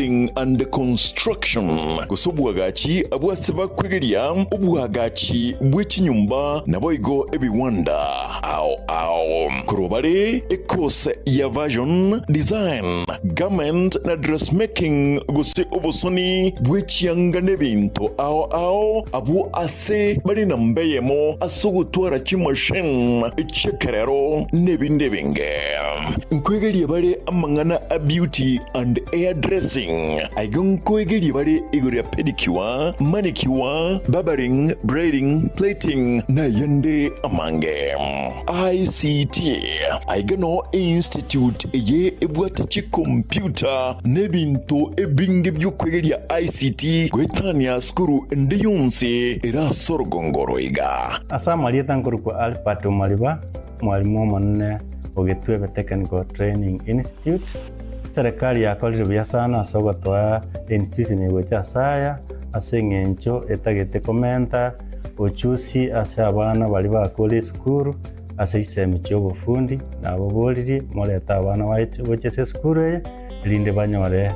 building and construction kusubwagachi abwasiba kwegeria ubwagachi bw'ikinyumba naboigo ebiwanda ao kurobare ekose ya version design garment na dressmaking gusi obusoni bw'ekiyanga n'ebintu ao abu ase bari na mbeyemo asugutwara kimashine echekerero n'ebindi binge nkwegeria bare amangana a beauty and hairdressing aigon kwegeli bare igorya pedicure manicure barbering braiding plating na yande amange ICT aigano institute ye ebwatachi computer nebintu ebinge by'okwegelia ICT gwetania skuru ndiyunsi era sorgongoroiga asa malieta nkuru kwa Alpato Maliba mwalimu omonene Ogetwebe Technical Training Institute serikali yakolire bya sana sogotoa institution igwecha saya asengencho etagete komenta ochusi ase abana bali bakole skuru ase isemi cyobufundi nabo boliri moleta abana wachese skuru linde banyore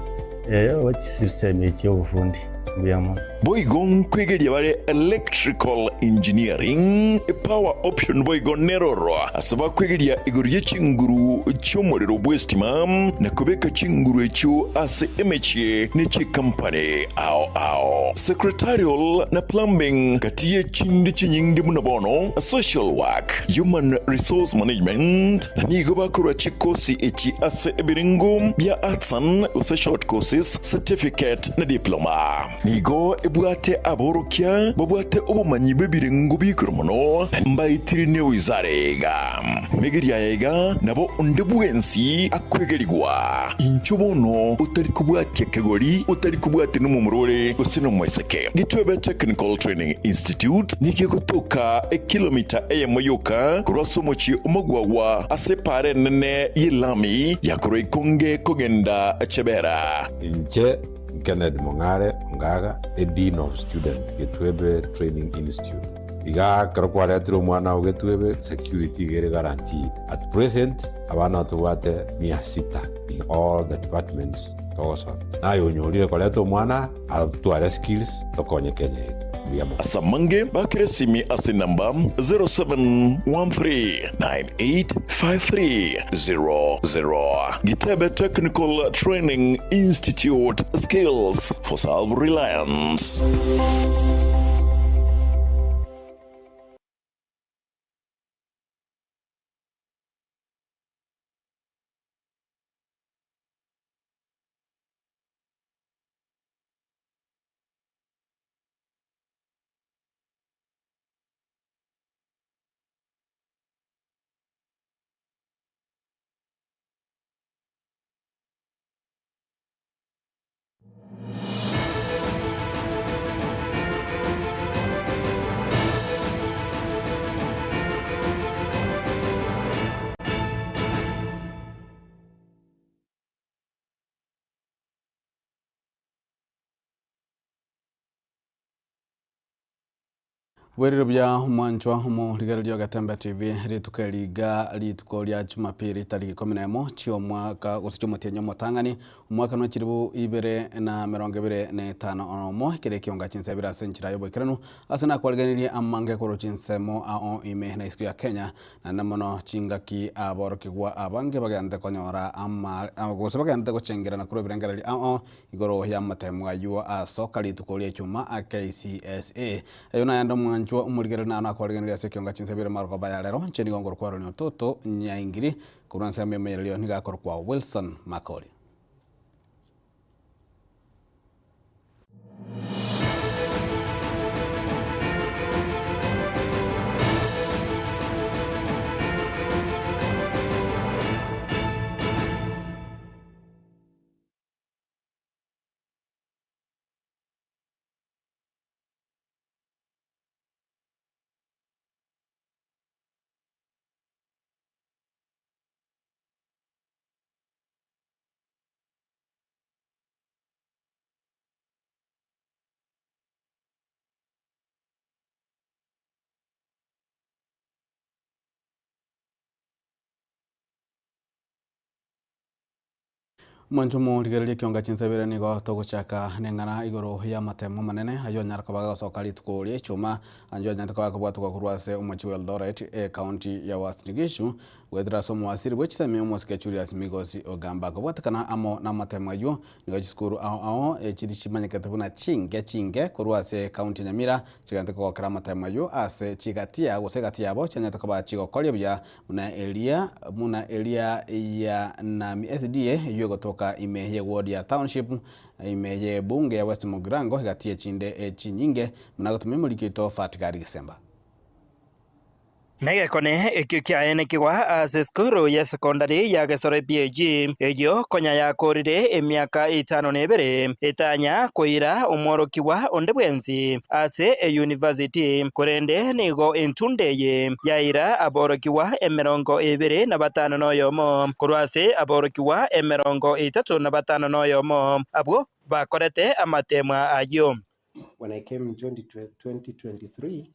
system cyobufundi byamo boigon kwegeria bare electrical engineering power option boigon neroro asaba kwegeria igorye chinguru cyomorero bwestima na kubeka chinguru echo ase emeche nechi company ao secretarial na plumbing katiye chindi chinyingi munabono social work human resource management nigo bakora chikosi echi ase ebiringo bya artsan use short courses certificate na diploma nigo ebwate aborokia babwate obumanyi bebirengo bikromono mbayitirine wizarega megeria yega nabo ndebwensi akwegerigwa inchobono utari kubwate kegori utari kubwate numumurore usino mweseke Gitwebe Technical Training Institute nikikotoka kilomita eyemoyoka kurosomochi omogwawa asepare nene yilami yakoroikonge kogenda chebera inche Kenneth Mongare Ngaga, a Dean of Student, Gitwebe Training Institute. Iga karokware atiro mwana wa Gitwebe security gere guaranteed. At present, abana tuwate 600 in all the departments togoson. Na yonyolire koleto mwana atuare skills tokonye Kenya. Asamange bakiresimi ase namba 0713985300. Gitwebe Technical Training Institute, skills for self-reliance. Werero bya mwanchwa mu ligero lya Gatembe TV ritukeliga litukolia Jumapili tariki 11 chio mwaka usichomotenyo motangani umwaka no chiribu 2025 onomo kire kionga chinsebira senchira yobo kiranu asana kwalganiria amange koro chinsemo ao ime na isiku ya Kenya na namono chingaki aborokigwa abange bagande konyora ama gose bagande gochengera na kuro birengerali ao igoro ya matemwa yuwa asoka litukolia chuma a KCSA ayona yando mwanchwa umuligero na nakwalganiria sekionga chinsebira marko bayalero cheni gongoro kwaro ni toto nyaingiri kuransa memelio nigakoro kwa Wilson Makoli. Mwanjumu rigereria kionga chinsebere nigo toguchaka neng'ana igoro ya matemo manene ayo nyaraka bagasoka rituko ria chuma anjo nyaraka bakabwatwa kurwase umuchi wa Eldoret county ya Uasin Gishu gwethira somo wasiri bwechisemi omosike Julius Migosi Ogamba kabwatikana amo na matemo ayo nigo chiskuru ao chiri chimanyekete buna chinge kurwase county Nyamira chigante kokera matemo ayo ase chigatia gosegatia abo chanyata kaba chigokoria bya muna elia ya na SDA iyo gotoka imeye ward ya township imeye bunge ya West Mugirango higatie chinde chinyinge munagotumia mulikito Fatigari Gisemba Megekone ekyo kyaenekirwa ase skuru ya secondary ya Gesore PAG eyo konya yakorire emiaka 5 etanya koira omworokiwa onde bwensi ase university korende nigo entundeye yaira aborokiwa 25 noyomo kurwase aborokiwa 35 abo bakorete amatemwa ayo. When I came in 2023,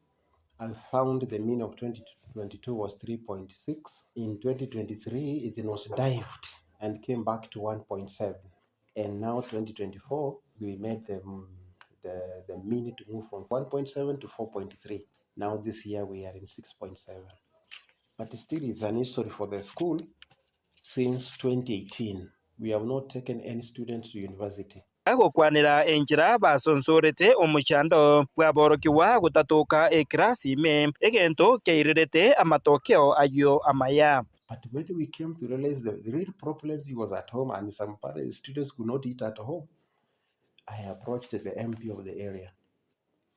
I found the mean of 2022 was 3.6. In 2023, it was dived and came back to 1.7. And now 2024, we made the mean to move from 1.7 to 4.3. Now this year we are in 6.7. But still it's an history for the school. Since 2018, we have not taken any students to university. Gukwanira enjira basonsorete omuchando bwaborokiwa gutatuka eklasi ime egento keirirete amatokeo ayo amaya. But when we came to realize the real problems was at home and some students could not eat at home, I approached the MP of the area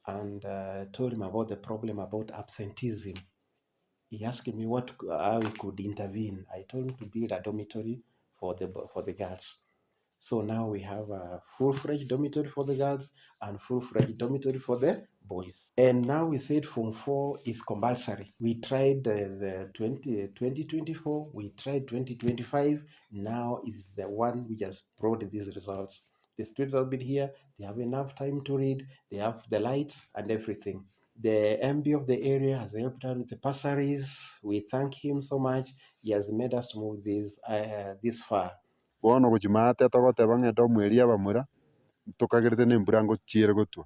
and told him about the problem about absenteeism. He asked me how we could intervene. I told him to build a dormitory for the girls. So now we have a full-fledged dormitory for the girls and full-fledged dormitory for the boys. And now we said Form 4 is compulsory. We tried the 2024, we tried 2025. Now is the one we just brought these results. The students have been here, they have enough time to read, they have the lights and everything. The MB of the area has helped out with the bursaries. We thank him so much. He has made us to move this far. Bono guchimate togoteba ng'enda omweri abamura tukagirite nembura ngochiere gotwa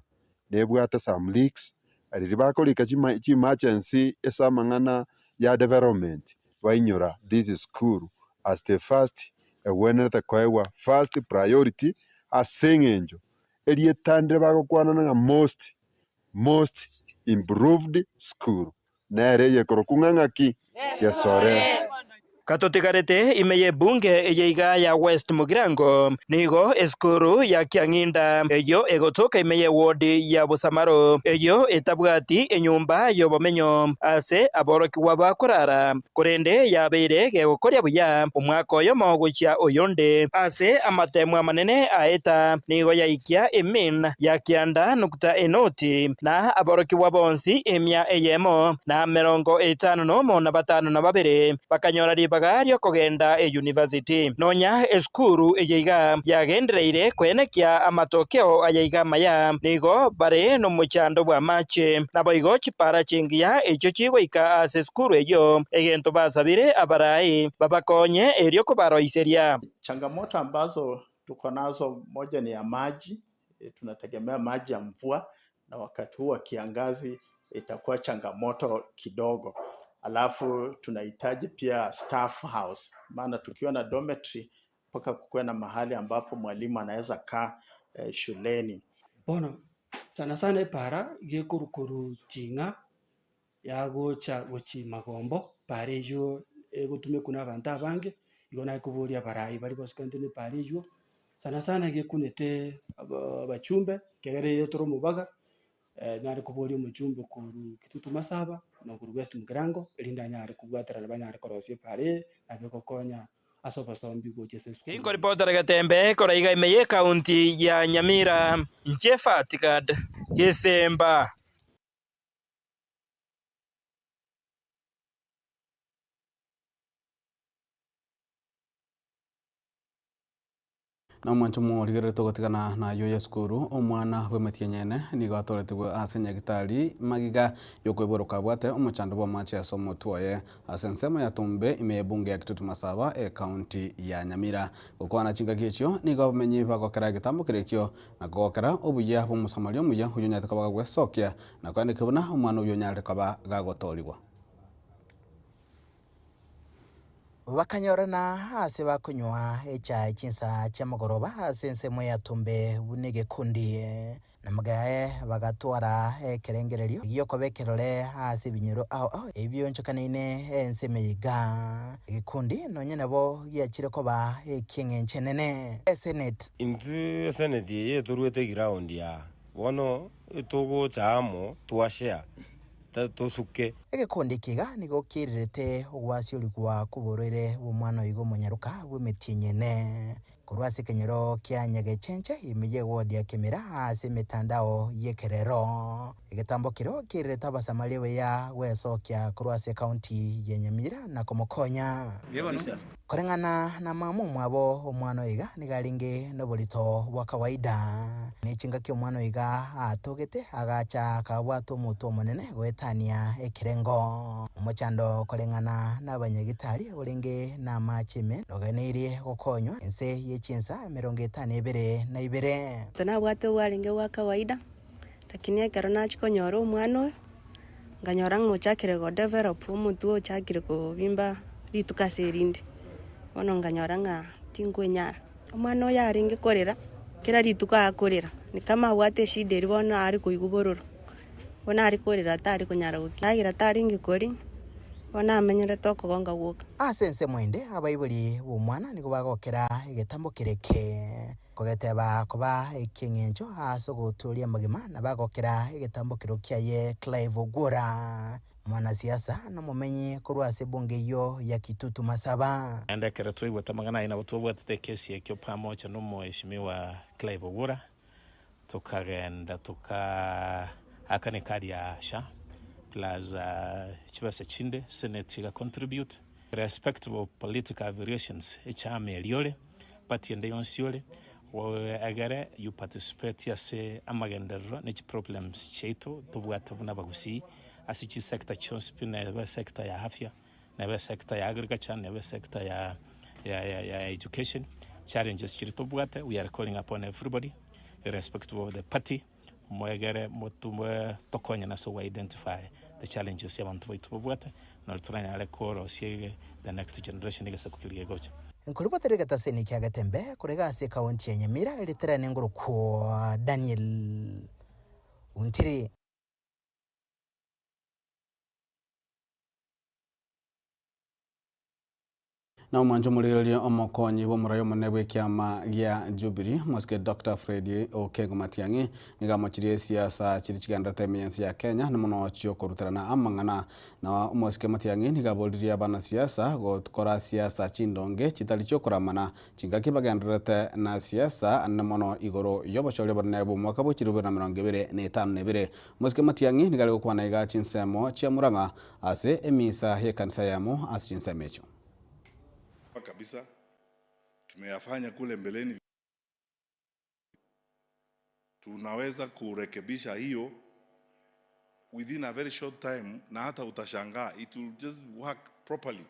nebwate some leaks ariri bakorika chi emergency esa mang'ana ya development bainyora this is school as the first ewenete koewa first priority aseng'enjo erietandire bagokwana ng'a most improved school nere yekoroku ng'ang'aki Gesore. Katotigarete imeye bunge eyeiga ya West Mugirango nigo eskuru ya Kiang'inda eyo egotoka imeye ward ya Busamaro eyo etabwati enyumba yobomenyo ase aborokiwa bakorara korende yabeire gegokoria buya omwaka oyo mogochia oyonde ase amatemwa manene aeta nigo yaikia emin ya kianda nukta enoti na aborokiwa bonsi emia eyemo na 52 bakanyora bagario kogenda university nonya eskuru eyeiga yagendereire kwenekia amatokeo ayeiga maya nigo bare no muchando bwa mache nabo igo chipara chingia echo chigoika ase eskuru eyo egento basabire abarai babakonye erio kubaroiseria. Changamoto ambazo tuko nazo, moja ni ya maji. Tunategemea maji ya mvua na wakati huu wa kiangazi itakuwa changamoto kidogo. Alafu tunahitaji pia staff house, maana tukiwa na dormitory mpaka kukuwe na mahali ambapo mwalimu anaweza kaa shuleni. Bono sana ipara gekurukuru tinga ya gochi magombo pare yo gutume kuna abantu abange igona kuburia barayi bari bosikantene pare yo sana gekunete abachumbe kegere yotoro mubaga nari kuburia muchumbe kuru kitutu masaba no kuru West Mugirango elinda nyari kubwatira abanyari korosie pare abekokonya asoba sombi gochese school. Kinko reporter Gatembe koraiga imeye county ya Nyamira inche Fatigad Gisemba. na mwancho murigere togotigana na yo yeskuru omwana bwemetianyene nigo atoretigwe ase nyagitari magiga yokweboroka bwate omochando bwa Machakos omotwoye ase ensemo ya Tumbe ime ebunge ya Kitutu Masaba county ya Nyamira gokwana chinga kichio nigo bamenyi bagokera gitambo kirekio na gokera obuya bw'omusamali omuya uyo nyate kabaga gwesokia na kwandika buna omwana uyo nyare kaba gagotorigwa bakanyorana hase bakunywa echai chinsa chamagoroba hase ensemo ya Tumbe bunege kundi na magaye bagatwara ekerengererio yokobekerore hase binyoro aho ebyo nchokanine enseme yiga gikundi nonye nabo yachire koba ekingenchenene senate intu senate ye turwete ground ya wono itogo chamo twashare tusuke egikundi kiga nigo kirirete ogwasi oligwa kuborere bumwana oigo monyaruka bwemetinyene kurwasi kenyero kya nyagechenche imiye wodi ya Kemera ase mitandao yekerero egetambo kiro kirirete abasamali beya wesokia kurwasi county ya Nyamira na Komokonya korengana na mamu mwabo omwana oiga nigaringe nobolito bwa kawaida nechinga kyo omwana oiga atogete agacha kabwato muto monene gwetania ekirengo omochando korengana n'abanyagitari orenge na machime noganeirie gokonywa ense yechinsa 52 tunabwate waringe wa kawaida lakini ekero nachikonyora omwana oyo nganyora ng'ochakire go develop omuntu ochakire kubimba rituka serindi ono nganyora nga tingwenyara omwana oyo aringe korera kera rituka akorera ni kama abwate shida eri bono ari kuigubororo bona ari korera atari kunyara gukiagira taringe kori bona amenyere tokogonga gwoka asense mwende abaibuli b'omwana nigo bagokera egetambo kireke kogeteba kuba ekingencho aso guturia magima na bagokera egetambo kirokiaye Clive Ogwora mwanasiasa na mumenyi kurwase bunge yo ya Kitutu Masaba andakera twigwata magana ina butubwate kesi ekyo pamoja no mheshimiwa Clive Ogwora tukagenda akanikadi ya sha plus chibase chinde senate ga contribute respective of political variations echame eliole patiende yonsiole agare you participate yase amagendero ne problems cheto tubwata buna bagusi asichi sector chonspi na sector ya afya na sector ya agriculture na sector ya education challenges chirito bwata we are calling upon everybody irrespective of the party mwegere mutumwe tokonya na so identify the challenges yabantu baitu bwata na turanya ale koro siege the next generation igasa kukilige gocha nkuriboterega taseni kya gatembe kurega ase county ya Nyamira iliterane ngoro kwa Daniel Untiri na umwanjo muriri omokonyi bomurayo munebwe kiama gya Jubilee moske Dr. Freddy Okengo Matiang'i nigamochirie siasa chiri chiganda temensi ya Kenya na muno chio kuruterana amang'ana na moske Matiang'i nigabolirie bana siasa gukora siasa chindonge chitali chio kuramana chingaki bagenderete na siasa na muno igoro yobochole bonebo mwaka bochiri 2025 moske Matiang'i nigali gukwana iga chinsemo chia Murang'a ase emisa he kanisa yamo ase chinsemecho kabisa tumeyafanya kule mbeleni, tunaweza kurekebisha hiyo within a very short time, na hata utashangaa it will just work properly.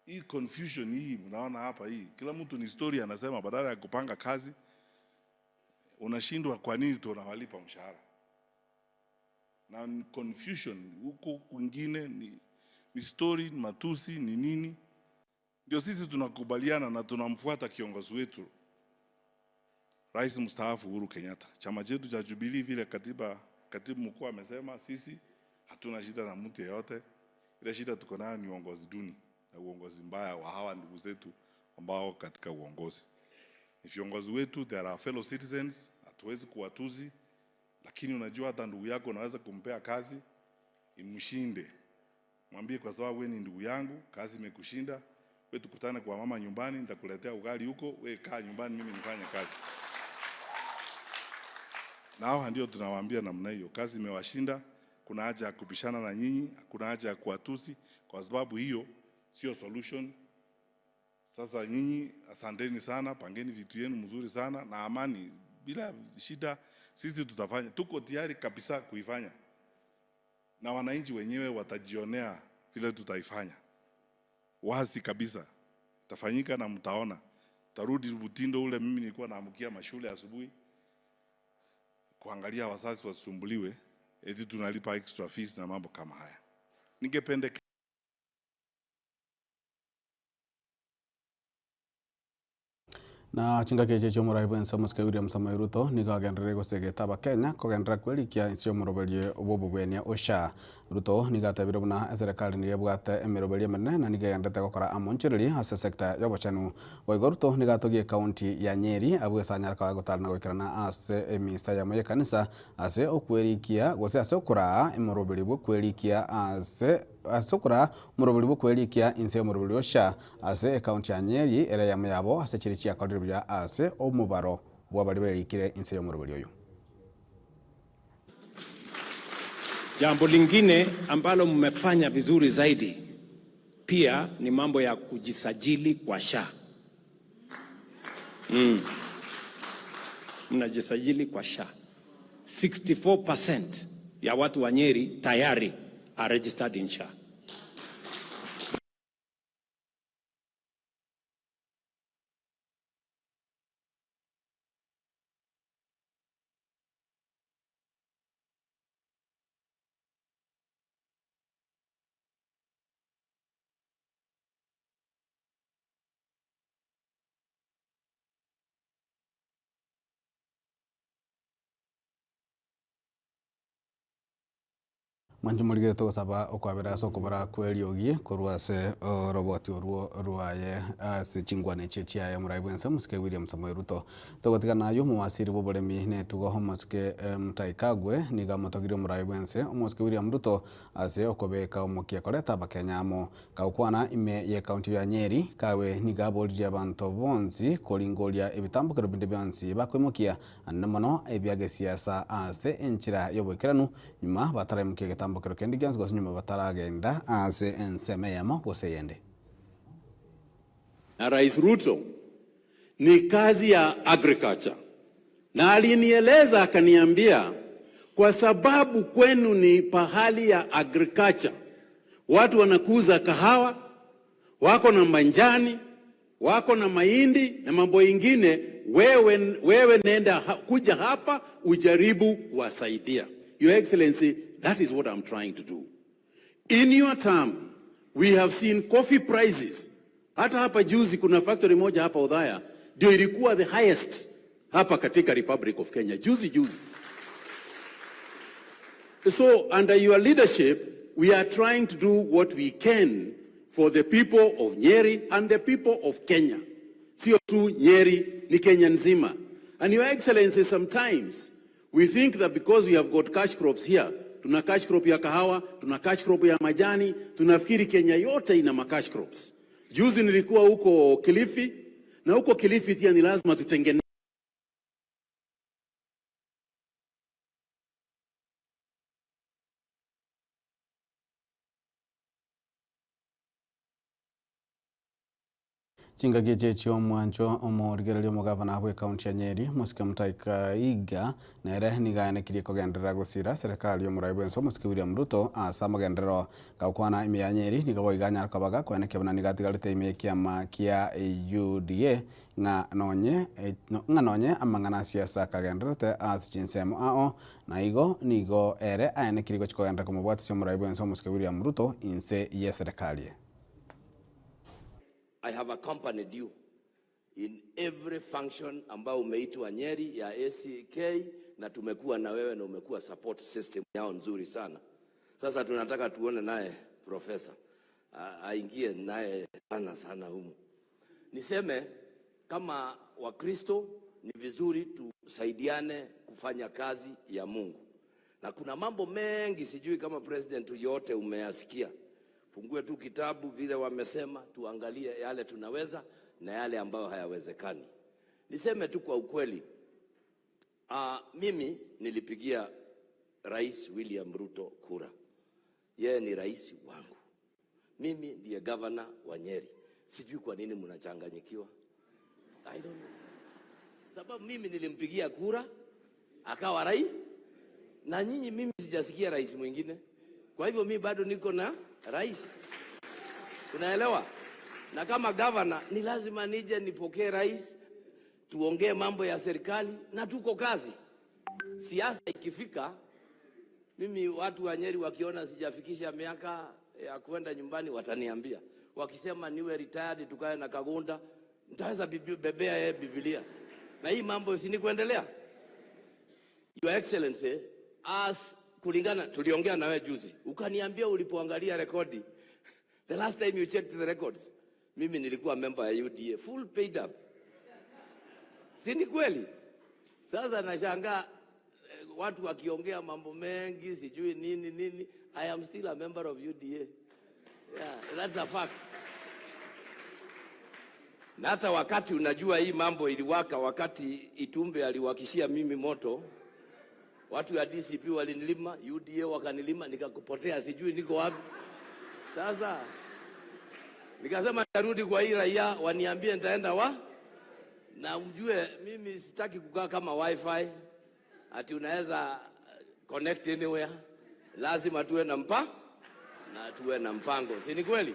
Hii confusion hii mnaona hapa, hii kila mtu ni story anasema, badala ya kupanga kazi unashindwa kwa nini tunawalipa mshahara, na confusion huko kwingine ni story, matusi ni nini. Ndio sisi tunakubaliana na tunamfuata kiongozi wetu Rais mstaafu Uhuru Kenyatta. Chama chetu cha Jubilee vile katibu mkuu amesema, sisi hatuna shida na mtu yeyote. Ile shida tuko nayo ni uongozi duni na uongozi mbaya wa hawa ndugu zetu ambao katika uongozi. Ni viongozi wetu, they are our fellow citizens, hatuwezi kuwatuzi, lakini unajua hata ndugu yako unaweza kumpea kazi imshinde. Mwambie kwa sababu wewe ni ndugu yangu, kazi imekushinda. Wewe tukutane kwa mama nyumbani, nitakuletea ugali huko, wewe kaa nyumbani, mimi nifanye kazi. Na hao ndio tunawaambia namna hiyo, kazi imewashinda, kuna haja ya kupishana na nyinyi, kuna haja ya kuwatusi, kwa sababu hiyo sio solution. Sasa nyinyi asanteni sana, pangeni vitu yenu mzuri sana na amani bila shida. Sisi tutafanya, tuko tayari kabisa kuifanya, na wananchi wenyewe watajionea vile tutaifanya. Wazi kabisa tafanyika na mtaona. Tarudi mtindo ule mimi nilikuwa naamkia mashule asubuhi kuangalia wazazi wasumbuliwe eti tunalipa extra fees na mambo kama haya. Ningependekeza na chinga keche chomora ibwensa muske William Samoei Ruto nigagendere gusegeta Kenya kogendera kwelikia insio murobelie obobubenia osha. Ruto nigatabire buna serikali ni yabwate emirobelie menene na nigagendete gukora amonchiriri ase sekta yobochanu. Oigo Ruto nigatogie kaunti ya Nyeri abwe sanyara kwa gotalna goikirana ase emisa ya moye kanisa ase okwelikia gose ase okura emurobeli bwo kwelikia ase asokura murobeli bwo kwelikia insio murobeli osha ase kaunti ya Nyeri ere ya mayabo ase chirichi ya ya ase omubaro bwabali belikire inse yo murobeli oyo. Jambo lingine ambalo mmefanya vizuri zaidi pia ni mambo ya kujisajili kwa SHA. Mnajisajili kwa SHA. 64% ya watu wa Nyeri tayari are registered in SHA. Manju muligire to saba okwabera so kubara kweli ogie korwase roboti oruo ruaye ase chingwane chechia ya muraibwensa muske William Samoei Ruto togotika nayo muwasiri boboremi ne tugo homoske mtaikagwe niga motogire muraibwense muske William Ruto ase okobeka omokia koleta Bakenya amo kaukwana ime ye county ya Nyeri kawe niga bolje abantu bonzi kolingolia ebitambukiro binde byansi bakwemokia annamono ebyage siasa ase enchira yobwekeranu nyuma bataramukia getambukiro kendi gyansi gose nyuma bataragenda ase enseme yamo gose yende. Na Rais Ruto ni kazi ya agriculture, na alinieleza akaniambia, kwa sababu kwenu ni pahali ya agriculture, watu wanakuza kahawa, wako na manjani, wako na mahindi na mambo ingine, wewe nenda kuja hapa ujaribu kuwasaidia. Your Excellency, that is what I'm trying to do. In your term, we have seen coffee prices. Hata hapa juzi kuna factory moja hapa Othaya ndio ilikuwa the highest hapa katika Republic of Kenya. Juzi. So under your leadership, we are trying to do what we can for the people of Nyeri and the people of Kenya. Sio tu Nyeri, ni Kenya nzima. And Your Excellency, sometimes we think that because we have got cash crops here, tuna cash crop ya kahawa, tuna cash crop ya majani, tunafikiri Kenya yote ina cash crops. Juzi nilikuwa huko Kilifi, na huko Kilifi pia ni lazima tutengeneze chinga geche mwancho omorigererio mugavana bwe county ya Nyeri musike Mutaikaiga na ere nigane kiri kogendera gusira serikali yo muraibwenso musike William Ruto asa magendero kaukwana ime ya Nyeri nigago iganya kabaga kwene kebana nigatigarite ime kiama kia UDA nga nonye amangana siasa kagenderete as chinsemo ao na nigo ere ane kiri kogendera kumubwati sio muraibwenso musike William Ruto inse ye serikali. I have accompanied you in every function ambao umeitwa Nyeri ya ACK, na tumekuwa na wewe na umekuwa support system yao nzuri sana. Sasa tunataka tuone naye profesa aingie naye sana humu. Niseme kama Wakristo ni vizuri tusaidiane kufanya kazi ya Mungu. Na kuna mambo mengi sijui kama president yote umeyasikia. Fungue tu kitabu vile wamesema, tuangalie yale tunaweza na yale ambayo hayawezekani. Niseme tu kwa ukweli, mimi nilipigia Rais William Ruto kura. Yeye ni rais wangu. Mimi ndiye governor wa Nyeri. Sijui kwa nini mnachanganyikiwa. I don't know. Sababu mimi nilimpigia kura akawa rais, na nyinyi mimi sijasikia rais mwingine. Kwa hivyo mimi bado niko na rais. Unaelewa? Na kama governor ni lazima nije nipokee rais, tuongee mambo ya serikali na tuko kazi. Siasa ikifika, mimi watu wa Nyeri wakiona sijafikisha miaka ya kwenda nyumbani wataniambia. Wakisema niwe retired tukae na Kagunda, nitaweza bebea Biblia. Na hii mambo si ni kuendelea. Your Excellency, as kulingana tuliongea na wewe juzi, ukaniambia ulipoangalia rekodi, the last time you checked the records, mimi nilikuwa member ya UDA, full paid up. Si ni kweli? Sasa nashangaa watu wakiongea mambo mengi, sijui nini. I am still a member of UDA. Yeah, that's a fact. Na hata wakati unajua hii mambo iliwaka, wakati Itumbe aliwakishia mimi moto, watu wa DCP walinilima, UDA wakanilima, nikakupotea, sijui niko wapi. Sasa nikasema narudi kwa hii raia waniambie nitaenda na ujue mimi sitaki kukaa kama wifi ati unaweza connect anywhere. Lazima tuwe na tuwe na mpango. Si ni kweli?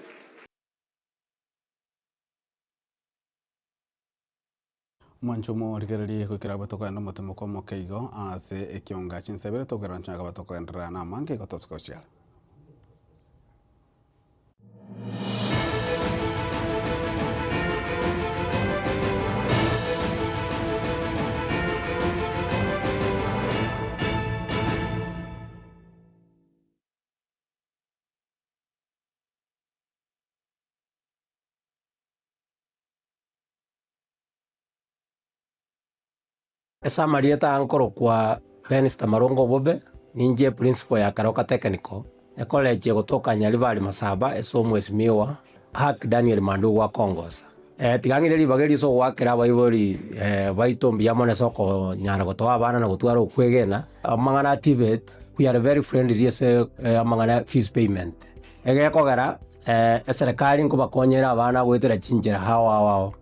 Mwanchumo rigereri kwikira batoka ndo mutemo kwa mokeigo ase ekionga chinsebere tokera nchaga batoka ndra na mange gotoska chiara. Esa Marieta ankoro kwa Benista Marongo Bobe ninje principal ya Karoka Technical college gotoka Nyaribari Masaba esomwesi miwa Hak Daniel Mandu wa Kongosa tigangire libageri so wakera baibori baitombi yamone soko nyara gotoa abana na gutwara ukwegena amangana activate. We are very friendly yes amangana fees payment egekogera serikali nkubakonyera abana gwetera chinjira hawa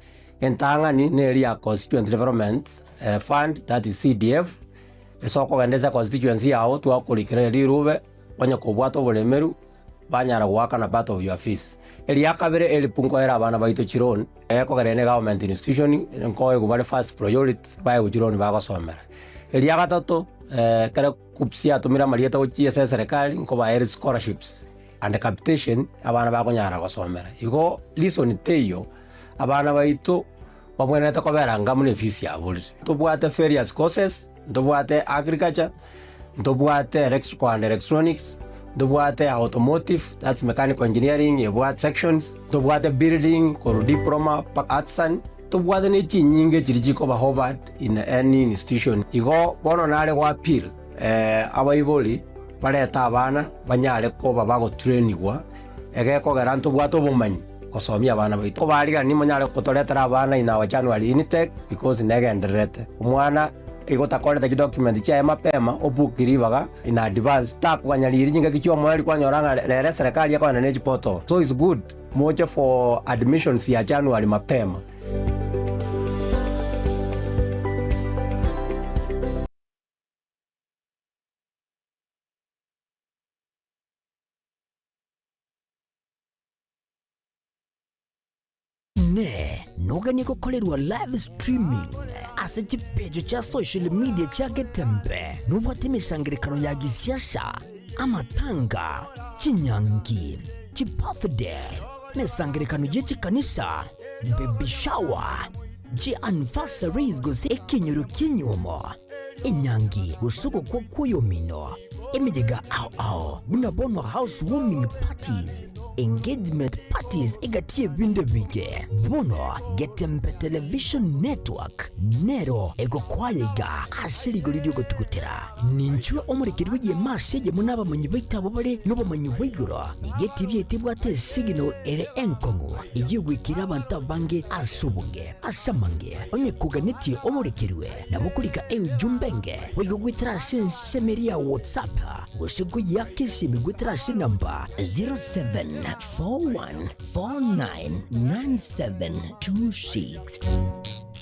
entangani neri ya constituent development fund, that is CDF. Esoko gendeza constituency yao twakurikira rirube banya kubwato bulemeru banyara gwaka na part of your fees. Eli yakabere eli punko era abana baito chiron ekogerene government institution nkoye kubale first priority baye ujiron bagosomera. Eli yakatato kare kupsia tumira Marieta uchi serikali nko ba scholarships and capitation abana bagonyara gosomera. Igo listen teyo abana baito bamwene takobera ngamune fees ya buli. Tubwate various courses, tubwate agriculture, tubwate electrical and electronics, tubwate automotive, that's mechanical engineering, tubwate sections, tubwate building, koro diploma, artisan, tubwate ne chinyinge chirijiko ba Harvard in any institution. Igo bono nale wa appeal abaiboli baleta abana banyale ko babago trainingwa egeko garanto bwato bumanyi kosomia abana baitu ko bariga ni monyale kutoletera abana ina wa January intake because negenderete umwana igotakoreta document cha mapema obukiribaga in advance tap kwanyaliri jinga kichwa mwali kwanyoranga lere serikali yako na neji poto, so it's good moja for admissions ya January mapema. Nogani kukolerwa live streaming ase chipejo cha social media cha Getembe nubwate misangirikano ya gisiasha amatanga chinyangi chibirthday misangirikano yechikanisa baby shower anniversaries gose ekinyoro kinyomo enyangi usuko kwa kuyomino emijega ao bunabono housewarming parties, engagement parties egatie binde bige bono Getembe television network nero ego kwayega asiri golidio gotugutera ninchwe omurikirwe ye maseje munaba manyi baitabo bare no bamanyi baigoro igetibye tibwate signal ere enkongo igwikira abantu bange asubunge asamange onye kuganitie omurikirwe nabukulika jumbenge wigwitira semeria WhatsApp gosigo yakisi migwitira namba 07 0741419726.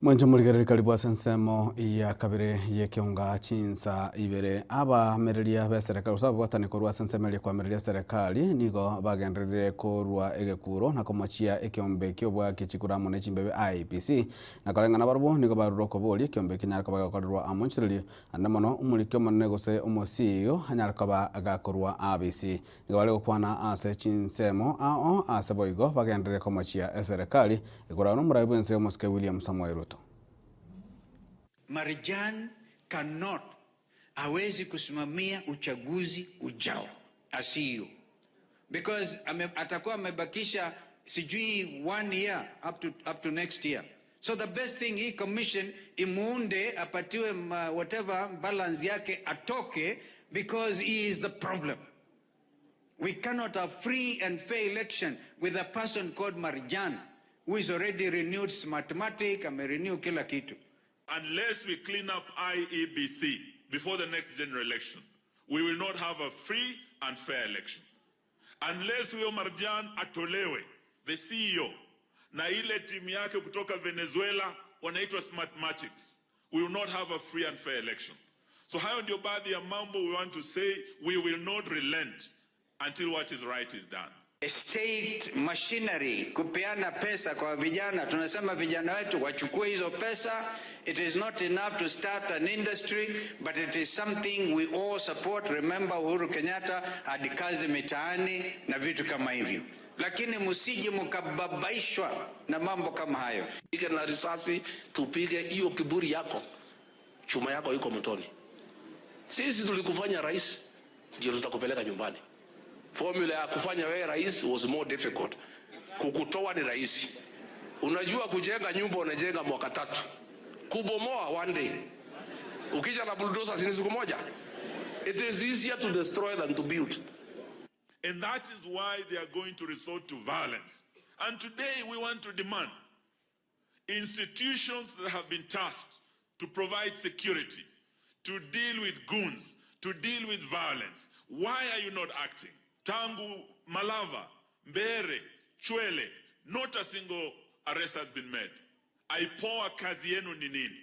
Mwenje muligere karibu asensemo ya kabire ye kionga chinsa ibere aba merelia be serikali sababu watane korwa sensemo kwa merelia serikali nigo bagenderere korwa egekuro na komachia ekiombe kyobwa kichikura mone chimbebe IPC na kalengana barbo nigo baruroko boli kiombe kinyarka bagakorwa amonchirili andamono umulikyo monne gose umosiyo hanyarka ba agakorwa ABC nigo wale kwana ase chinsemo ao ase boigo bagenderere komachia serikali egora no muraibu ense Moske William Samoei Ruto. Marjan cannot, hawezi kusimamia uchaguzi ujao asiyo, because atakuwa amebakisha sijui 1 year up to next year. So the best thing he commission imuunde apatiwe whatever balance yake atoke, because he is the problem. We cannot have free and fair election with a person called Marjan who is already renewed mathematics and renew kila kitu. Unless we clean up IEBC before the next general election, we will not have a free and fair election. Unless huyo Marjan atolewe, the CEO, na ile timu yake kutoka Venezuela wanaitwa Smartmatics, we will not have a free and fair election. So hayo ndio baadhi ya mambo we want to say. We will not relent until what is right is done. State machinery kupeana pesa kwa vijana, tunasema vijana wetu wachukue hizo pesa. It is not enough to start an industry, but it is something we all support. Remember Uhuru Kenyatta hadi kazi mitaani na vitu kama hivyo, lakini msije mkababaishwa na mambo kama hayo. Pige na risasi, tupige hiyo kiburi yako, chuma yako iko motoni. Sisi tulikufanya rais, ndio tutakupeleka nyumbani. Formula ya kufanya wewe rais was more difficult. Kukutoa ni rahisi. Unajua kujenga nyumba unajenga mwaka 3. Kubomoa one day. Ukija na bulldozer ni siku moja. It is easier to destroy than to build. And that is why they are going to resort to violence. And today we want to demand institutions that have been tasked to provide security, to deal with goons, to deal with violence. Why are you not acting? Tangu Malava, Mbere, Chwele, not a single arrest has been made. Aipoa kazi yenu ni nini?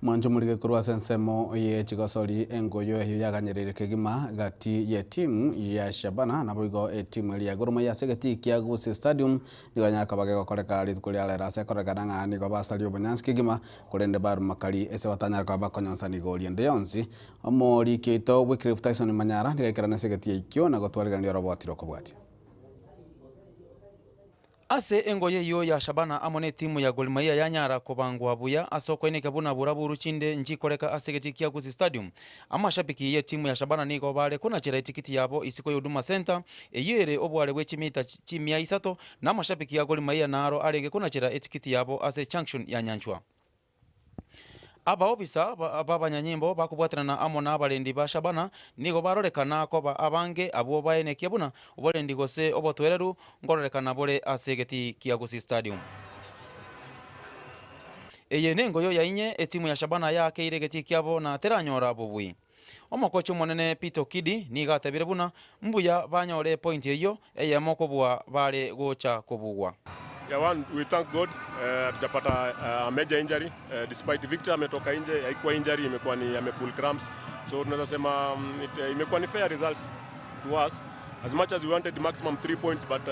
Mwanjo mulige kurwa sensemo ye chigosori engoyo hiyo yaganyerere kegima gati ye timu ya Shabana na boigo timu ya Gor Mahia segeti kia Gusii Stadium niganya kabage gokoreka ri kuri alera se koreka nanga ni go basali obonyanski kegima kurende baru makali ese watanya kwa bakonyonsa ni goli ende yonsi omori kito Wycliffe Tyson Manyara nigekirana segeti ikyo na gotwariganira roboti rokobwati ase engoye yo ya Shabana amone timu ya Gor Mahia ya Nyara kubangwa buya asoko ine kabuna buraburu chinde njikoreka asegeti kia Gusii Stadium amashabiki ye timu ya Shabana niko bare kuna chira tikiti yabo isiko Huduma Center eyere obware wechimita chimia isato na amashabiki ya Gor Mahia naro arege kuna chira tikiti yabo ase junction ya Nyanchwa. Aba obisa babanyanyimbo bakubwatana na amona abarendi ba Shabana nigo barorekana ko abange abo baene kiabuna oborendi gose obotwereru ngororekana bore asegeti kia Gusii Stadium. Eye nengo yo yainye etimu ya Shabana yake iregeti kiabo na teranyora bobui. Omokocho monene Peter Kidi niga tebire buna mbuya banyore point eyo eye mokobwa bare gocha kobugwa. Yeah, one, we thank God hatujapata a major injury despite Victor ametoka nje, haikuwa injury, imekuwa ni amepull cramps, so tunaweza sema imekuwa ni fair results to us. as much as we wanted maximum 3 points, but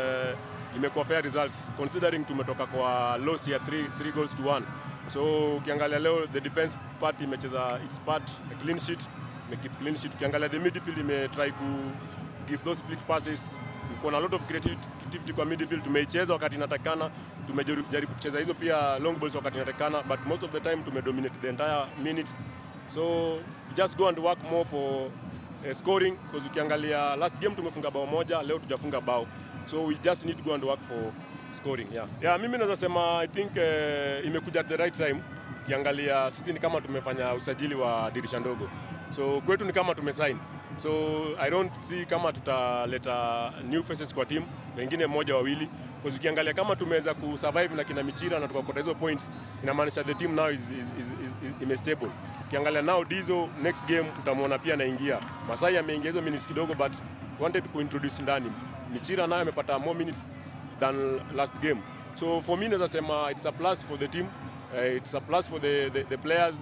imekuwa fair results considering tumetoka kwa loss ya 3 goals to 1. So ukiangalia leo the defense part imecheza its part, a clean sheet, keep clean sheet. Ukiangalia the midfield try to give those split passes. Kuna a lot of creativity kwa midfield, tumeicheza wakati inatakana, tumejaribu kucheza hizo pia long balls wakati inatakana, but most of the time tumedominate the entire minutes. So we just go and work more for scoring, because ukiangalia last game tumefunga bao moja, leo tujafunga bao. So we just need to go and work for scoring. Yeah, mimi naweza sema I think imekuja at the right time. Ukiangalia sisi ni kama tumefanya usajili wa dirisha ndogo. So kwetu ni kama tumesign. So I don't see kama tutaleta new faces kwa team, wengine mmoja wawili. Because ukiangalia kama tumeweza kusurvive na kina Michira na tukakota hizo points, inamaanisha the team now is stable. Ukiangalia now Dizo next game utamwona pia anaingia. Masai ameingia hizo minutes kidogo, but wanted to introduce ndani. Michira naye amepata more minutes than last game. So for me naweza sema it's a plus for the team, it's a plus for the players,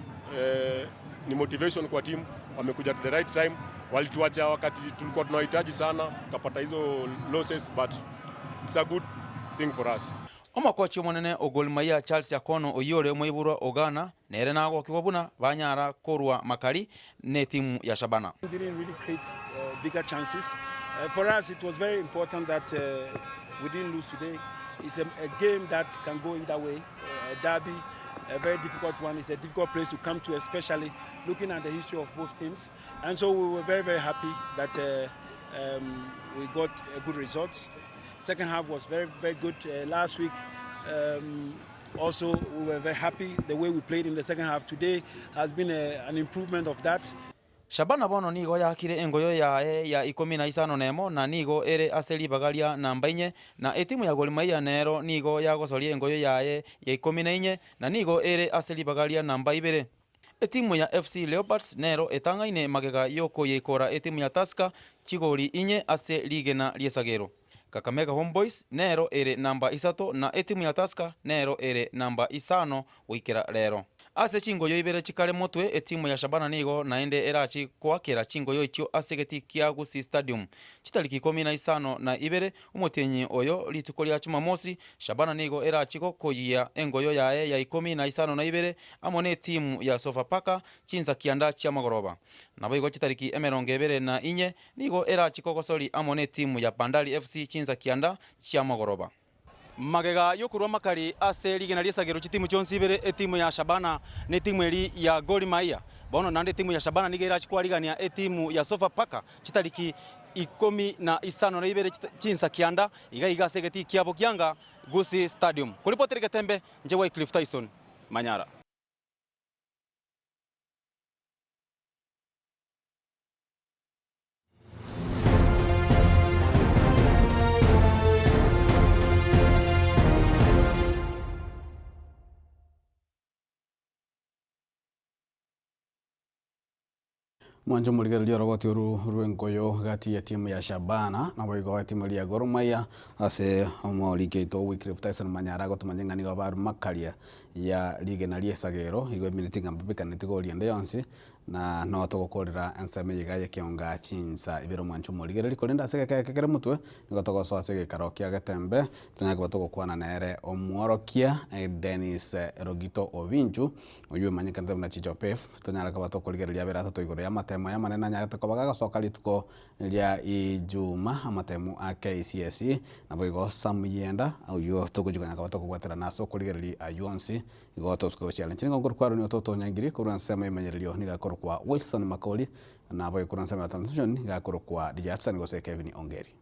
ni motivation kwa team, wamekuja at the right time. Walituacha wakati tulikuwa tunahitaji sana, tukapata hizo losses, but it's a good thing for us. Omakochi monene Gor Mahia Charles Akono oyore mwiburwa ogana nere nago kibabuna banyara korwa makari ne timu ya Shabana. Didn't really create bigger chances. For us it was very important that we didn't lose today. It's a game that can go either way. A derby, a very difficult one. It's a difficult place to come to, especially looking at the history of both teams. And so we were very, very happy that we got good results. Second half was very, very good. Last week, also we were very happy the way we played in the second half. Today has been an improvement of that. Shabana bono nigo yakire engoyo ya 15 nemo na nigo ere aseli bagalia namba 4 na etimu ya Gor Mahia nero nigo yagosoria engoyo ya 14 na nigo ere aseli bagalia namba 2. Etimu ya FC Leopards nero etangaine magega yoko yekora etimu ya Tusker chigori 4 ase ligena liesagero. Kakamega Homeboys nero ere namba 3 na etimu ya Tusker nero ere namba 5 wikira rero. Ase chingoyo ibere chikare motwe etimu ya Shabana nigo naende erachi kwakera chingoyo ichio asegeti kia Gusii Stadium chitariki 15 na ibere umutenyi oyo lituko lya Jumamosi. Shabana nigo erachi kokoyia engoyo ya 15 na ibere amone timu ya Sofapaka chinza kianda cha magoroba nabo igo chitariki 24 nigo erachi kokosori amone timu ya Bandari FC chinza kianda cha magoroba. Magega yokurwa makari ase ligena liesagero chitimu chonsi ibere etimu ya Shabana ne timu eri ya Gor Mahia bono nande timu ya Shabana nigera chikwarigania etimu ya Sofapaka chitariki 15 na ibere chinsa kianda iga segeti kiabo kianga Gusii Stadium. Kuripotereka tembe njewe Cliff Tyson Manyara. Mwanjo muligereria rogoti rwengoyo gati ya timu ya Shabana na boigo timu ya Gor Mahia ase omorikeito Wycliffe Tyson Manyara gotumanyengani ga baru makaria ya lige na liesagero igo minute ngambika netigoria ndeyonsi na no togokorera enseme yigaye kionga chinsa ibero mwanjo muligereria kolenda ase kekere mutwe nigotogo so ase karokia gatembe tunyaga batogo kwana nere omworokia Dennis Rogito Ovinchu uyu manyekante na Chichopef tunyaga bato kuligereria bera tato igoro ya matemo ya manena nyaga kobaga gasoka lituko lya ijuma amatemu a KCSE na boigo samuyenda uyu tugujuganya bato kubwatira naso kuligereria ayonsi igoto sko challenge ngo kwaro ni ototo nyangiri kuransa imenyererio ni gakoro kwa Wilson Makoli na boy kuransa transition gakoro kwa Dijatsan gose Kevin Ongeri.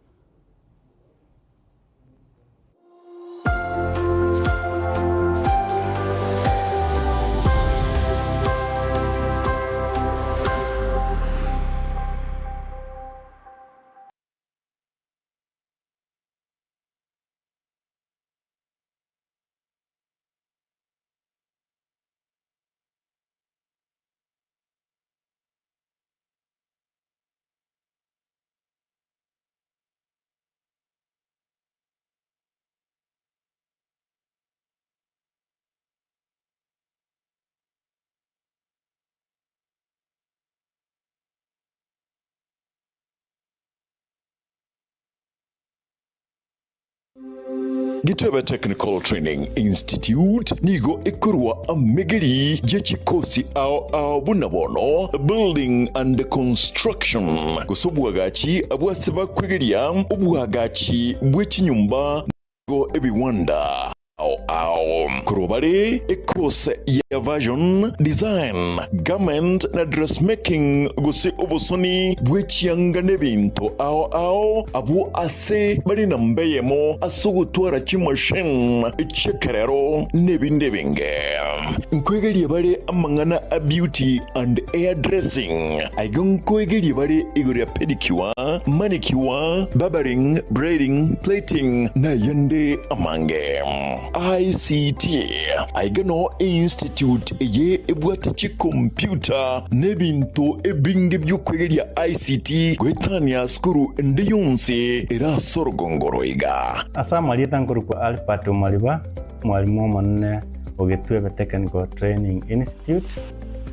Gitebe Technical Training Institute nigo ikurwa amegeri jechikosi ao bunabono building and construction kusobwagachi abwasiba kwegeria obwagachi bw'ekinyumba go ebiwanda kurobare ekose ya version design garment na dressmaking guse obosoni bw'ekyanga n'ebintu abo ase bali na mbeyemo asugutwara kimashine echekerero n'ebindi binge nkwegerie bale amangana a beauty and hairdressing nkwegerie bale igorya pedicure manicure barbering braiding plating na yande amange ICT aigano institute eye ebwatachi computer nebintu ebinge by'okwegeria ICT gwetania skuru ndi yonse era sorogongoroiga asamalieta nkuru alpato maliba mwalimu manne ogetwebe Technical Training Institute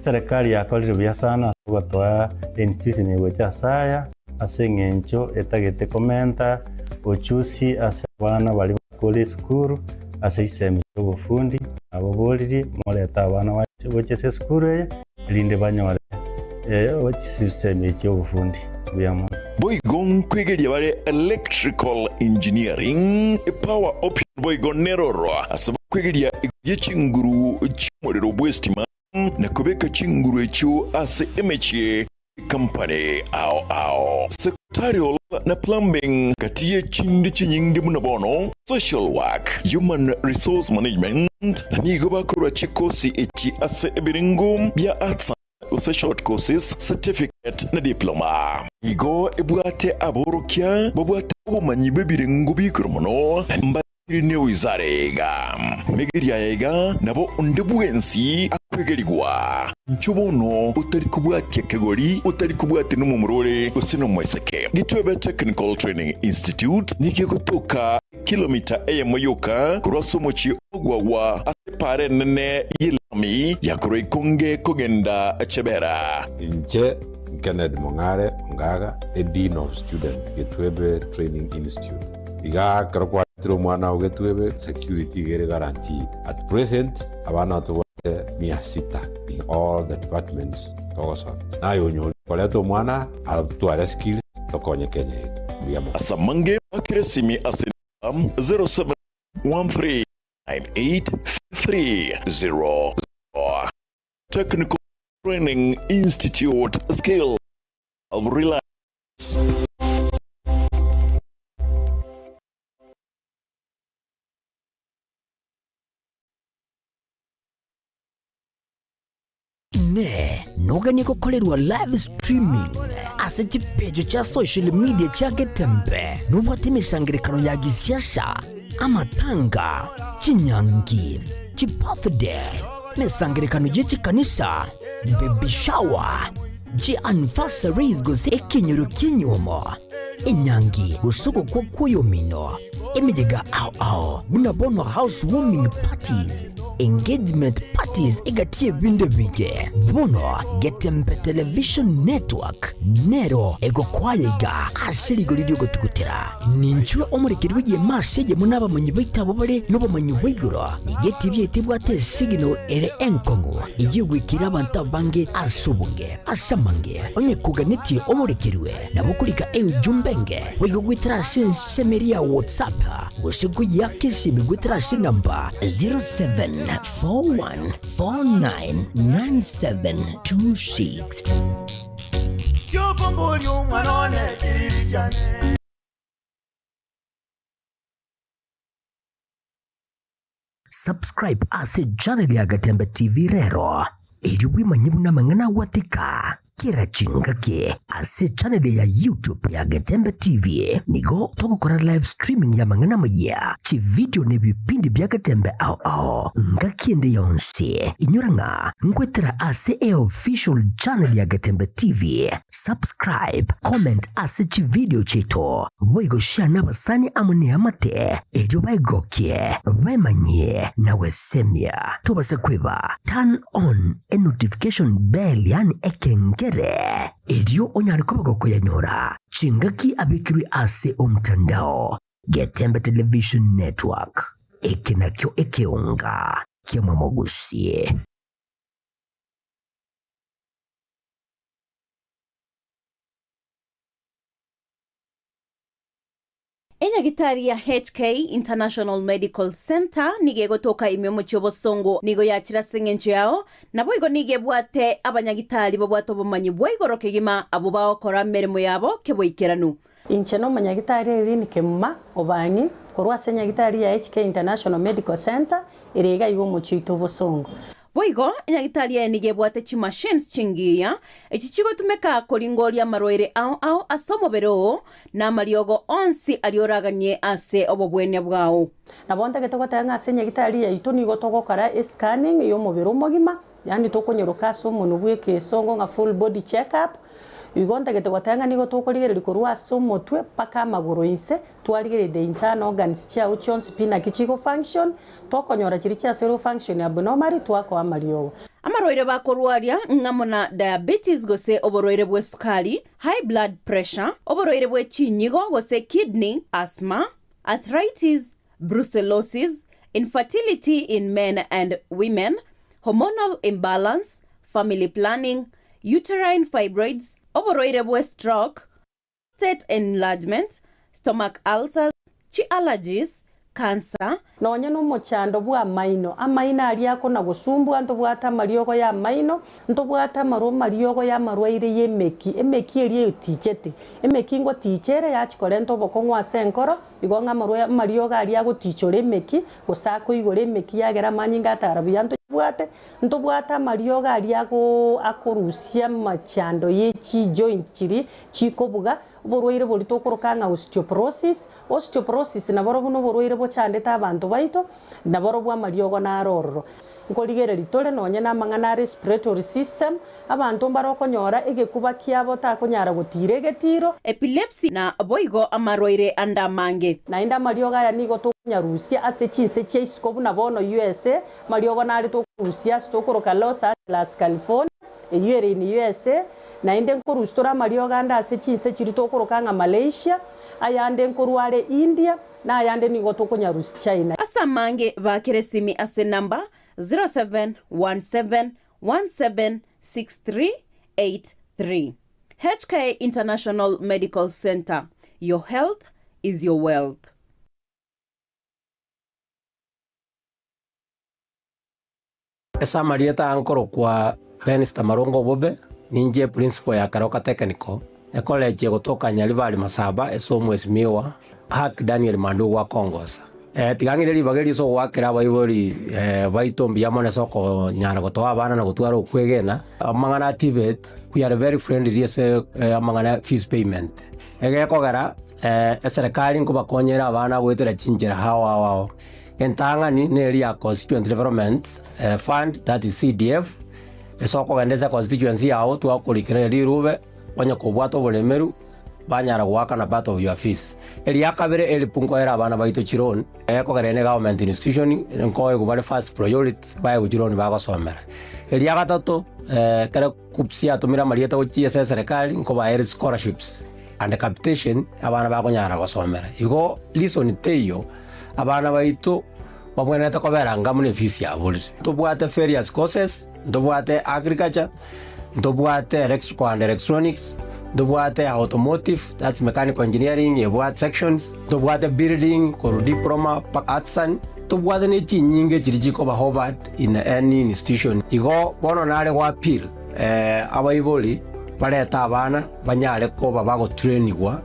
serikali yakolire bya sana gwatwa institute newecha saya asengencho etagete komenta ochusi asabana bali kole skuru asiseme obufundi aboboliri moleta abana bachese skuru linde banyore system y'obufundi byamo boigon kwegeria bale electrical engineering power option boigon neroro asaba kwegeria y'ekinguru cy'umuriro bw'estima na kubeka kinguru ekyo ase emeche company secretarial na plumbing kati y'ekindi kinyingi munabono social work human resource management nigo bakorwa kikosi eki ase ebiringo bya arts short courses certificate na diploma nigo ebwate aborokya babwate obumanyi bw'ebiringo bikoromono ne wizarega megeria yega nabo ndebwensi akwegerigwa nchubono utari kubwatya kegori utari kubwate no mumurore usino mweseke Gitwebe Technical Training Institute niki kutoka kilomita eyemoyoka kurasomochi ogwawa asepare nene yilami yakure konge kogenda chebera inche Kenneth Mongare Ngaga, a Dean of Student Gitwebe Training Institute iga karokwa mwana ugetwebe security gere guarantee at present abana to miasita in all the departments togosa nayo nyo koleto mwana atwara skills tokonye Kenya biyamo asamange akresimi asim 0713985300 Technical Training Institute Skill of Reliance. Ne noganye gukorerwa live streaming ase chipejo cha social media cha Getembe nubwate imisangirikano ya gisiasha amatanga chinyangi chibirthday misangirikano y'echikanisa baby shower anniversaries gose ekinyoro kinyomo inyangi usuko kwa kuyomino imijega bunabono housewarming parties engagement parties igatie binde bige bono Getembe Television Network nero ego kwayega ashirigo lidio gotugutera ninchwe omurikirwe ye masege munaba manyi baitabo bare no bamanyi wigoro igeti byetibwate signal ere enkongo iyigwikira abantu bange asubunge asamange onye kuganitie omurikirwe nabukulika jumbenge wigogwitira semeria WhatsApp usiku yake simigwitira namba 0741499726 Subscribe ase channel ya Getembe TV rero ili wimanyibu na mangana watika kira chingake ase channel ya YouTube ya Getembe TV nigo toko kora live streaming ya mangana maya chi video ne bipindi bya Getembe ngakiende yonse inyuranga ngwetera ase official channel ya Getembe TV subscribe comment ase chi video chito boigo share n'abasani amune amate ejo baigokye bemanye na wesemia tubase kweba turn on a notification bell yani ekenge Elio onyari kubagoko ya nyora chingaki abikiri ase omtandao Getembe Television Network. Ekinakyo ekeunga kia Mwamogusie. Enyagitari ya HK International Medical Center nige gotoka imyomo cyobosongo nigo yakira sengenje yao nabo igo nige bwate abanyagitari babwato bomanyi bwaigoro kegima abo bakora meremo yabo keboikeranu incheno manyagitari irini kemma obangi korwa senyagitari ya HK International Medical Center irega igo mochito bosongo Boigo, enyagitari ya nige bwate chi machines chingiya, echichigo tumeka kolingoria maroire au asomo bero na mariogo onsi alioraganye ase obobwenya bwao. Nabonta getoko tanga senyagitari ya itoni gotoko kara scanning yo mobero mogima, yani toko nyerokaso monubwe ke songo nga full body check up. Igonta getoko tanga nigo toko ligere likorwa somo twe paka magoro inse twaligere the internal organs cha uchons pina kichigo function toko nyora chiricha cell function abnormal twako amariogo amaroire bakorwaria ngamona diabetes gose oboroire bwe sukari high blood pressure oboroire bwe chinyigo gose kidney asthma arthritis brucellosis infertility in men and women hormonal imbalance family planning uterine fibroids oboroire bwe stroke prostate enlargement stomach ulcers chi allergies cancer nonye no mochando bwa maino amaina ali yako na gusumbu nto bwata mariogo ya maino nto bwata mariogo ya marwaire yemeki emeki eri utichete emeki ngo tichere ya chikore nto bokongwa senkoro igonga mariogo ali yago tichore emeki gusako igore emeki yagera manyinga tarabuya nto bwata mariogo ali yago akorusia machando yechi joint chiri chikobuga borwaire bolitokorokanga osteoporosis na borobu no borwaire bochandeta abantu baito na borobu amariogo na rororo nkoligere litore nonye na mangana respiratory system abantu barokonyora egekuba kiabo takonyara gutire getiro epilepsy na boigo amarwaire anda mange na inda mariogo ya nigo tokunyarusia ase chinse cheiskobu na bono USA mariogo na ari tokurusia stokoroka Los Angeles California eyere ni USA na inde nkoru stora mariogo anda ase chinse chiritokorokanga Malaysia ayande nkoruare India na ayande nigo tokonyarusi China asa mange bakeresimi ase number 0717176383 HK International Medical Center. Your health is your wealth. Esa marieta ankoro kwa Benista Marongo Bobe ninje principal ya Karoka Technical college gotoka Nyalibali Masaba esomo esimiwa Hak Daniel Mandu wa Kongosa tigangire libageri so wakira baibori baitombi yamone soko nyara gotoa bana na gutwara okwegena amangana activate we are very friendly ese amangana fees payment egekogera serikali ngo bakonyera abana gwetera chinjera hawa wao entangani neri ya constituent development fund that is CDF esoko gendeza constituency yao twakurikira lirube onya kubwato bolemeru banyara gwaka na part of your fees eli yakabere eli punko era abana baito chironi ekogerene government institution nko egubale first priority bae uchironi bagosomera eli yakatato kare kupsia tumira marieta uchi serikali nko ba scholarships and capitation abana bagonyara gosomera igo listen teyo abana baito babwena ta kobera ngamune fees ya buli tobwate various courses ndobwate agriculture ndobwate electrical and electronics ndobwate automotive that's mechanical engineering ebwate sections ndobwate building or diploma artisan tobwate ne chinyinge chirichiko ba Harvard in any institution igo bono nare kwa appeal abaiboli bareta abana banyare ko babago trainingwa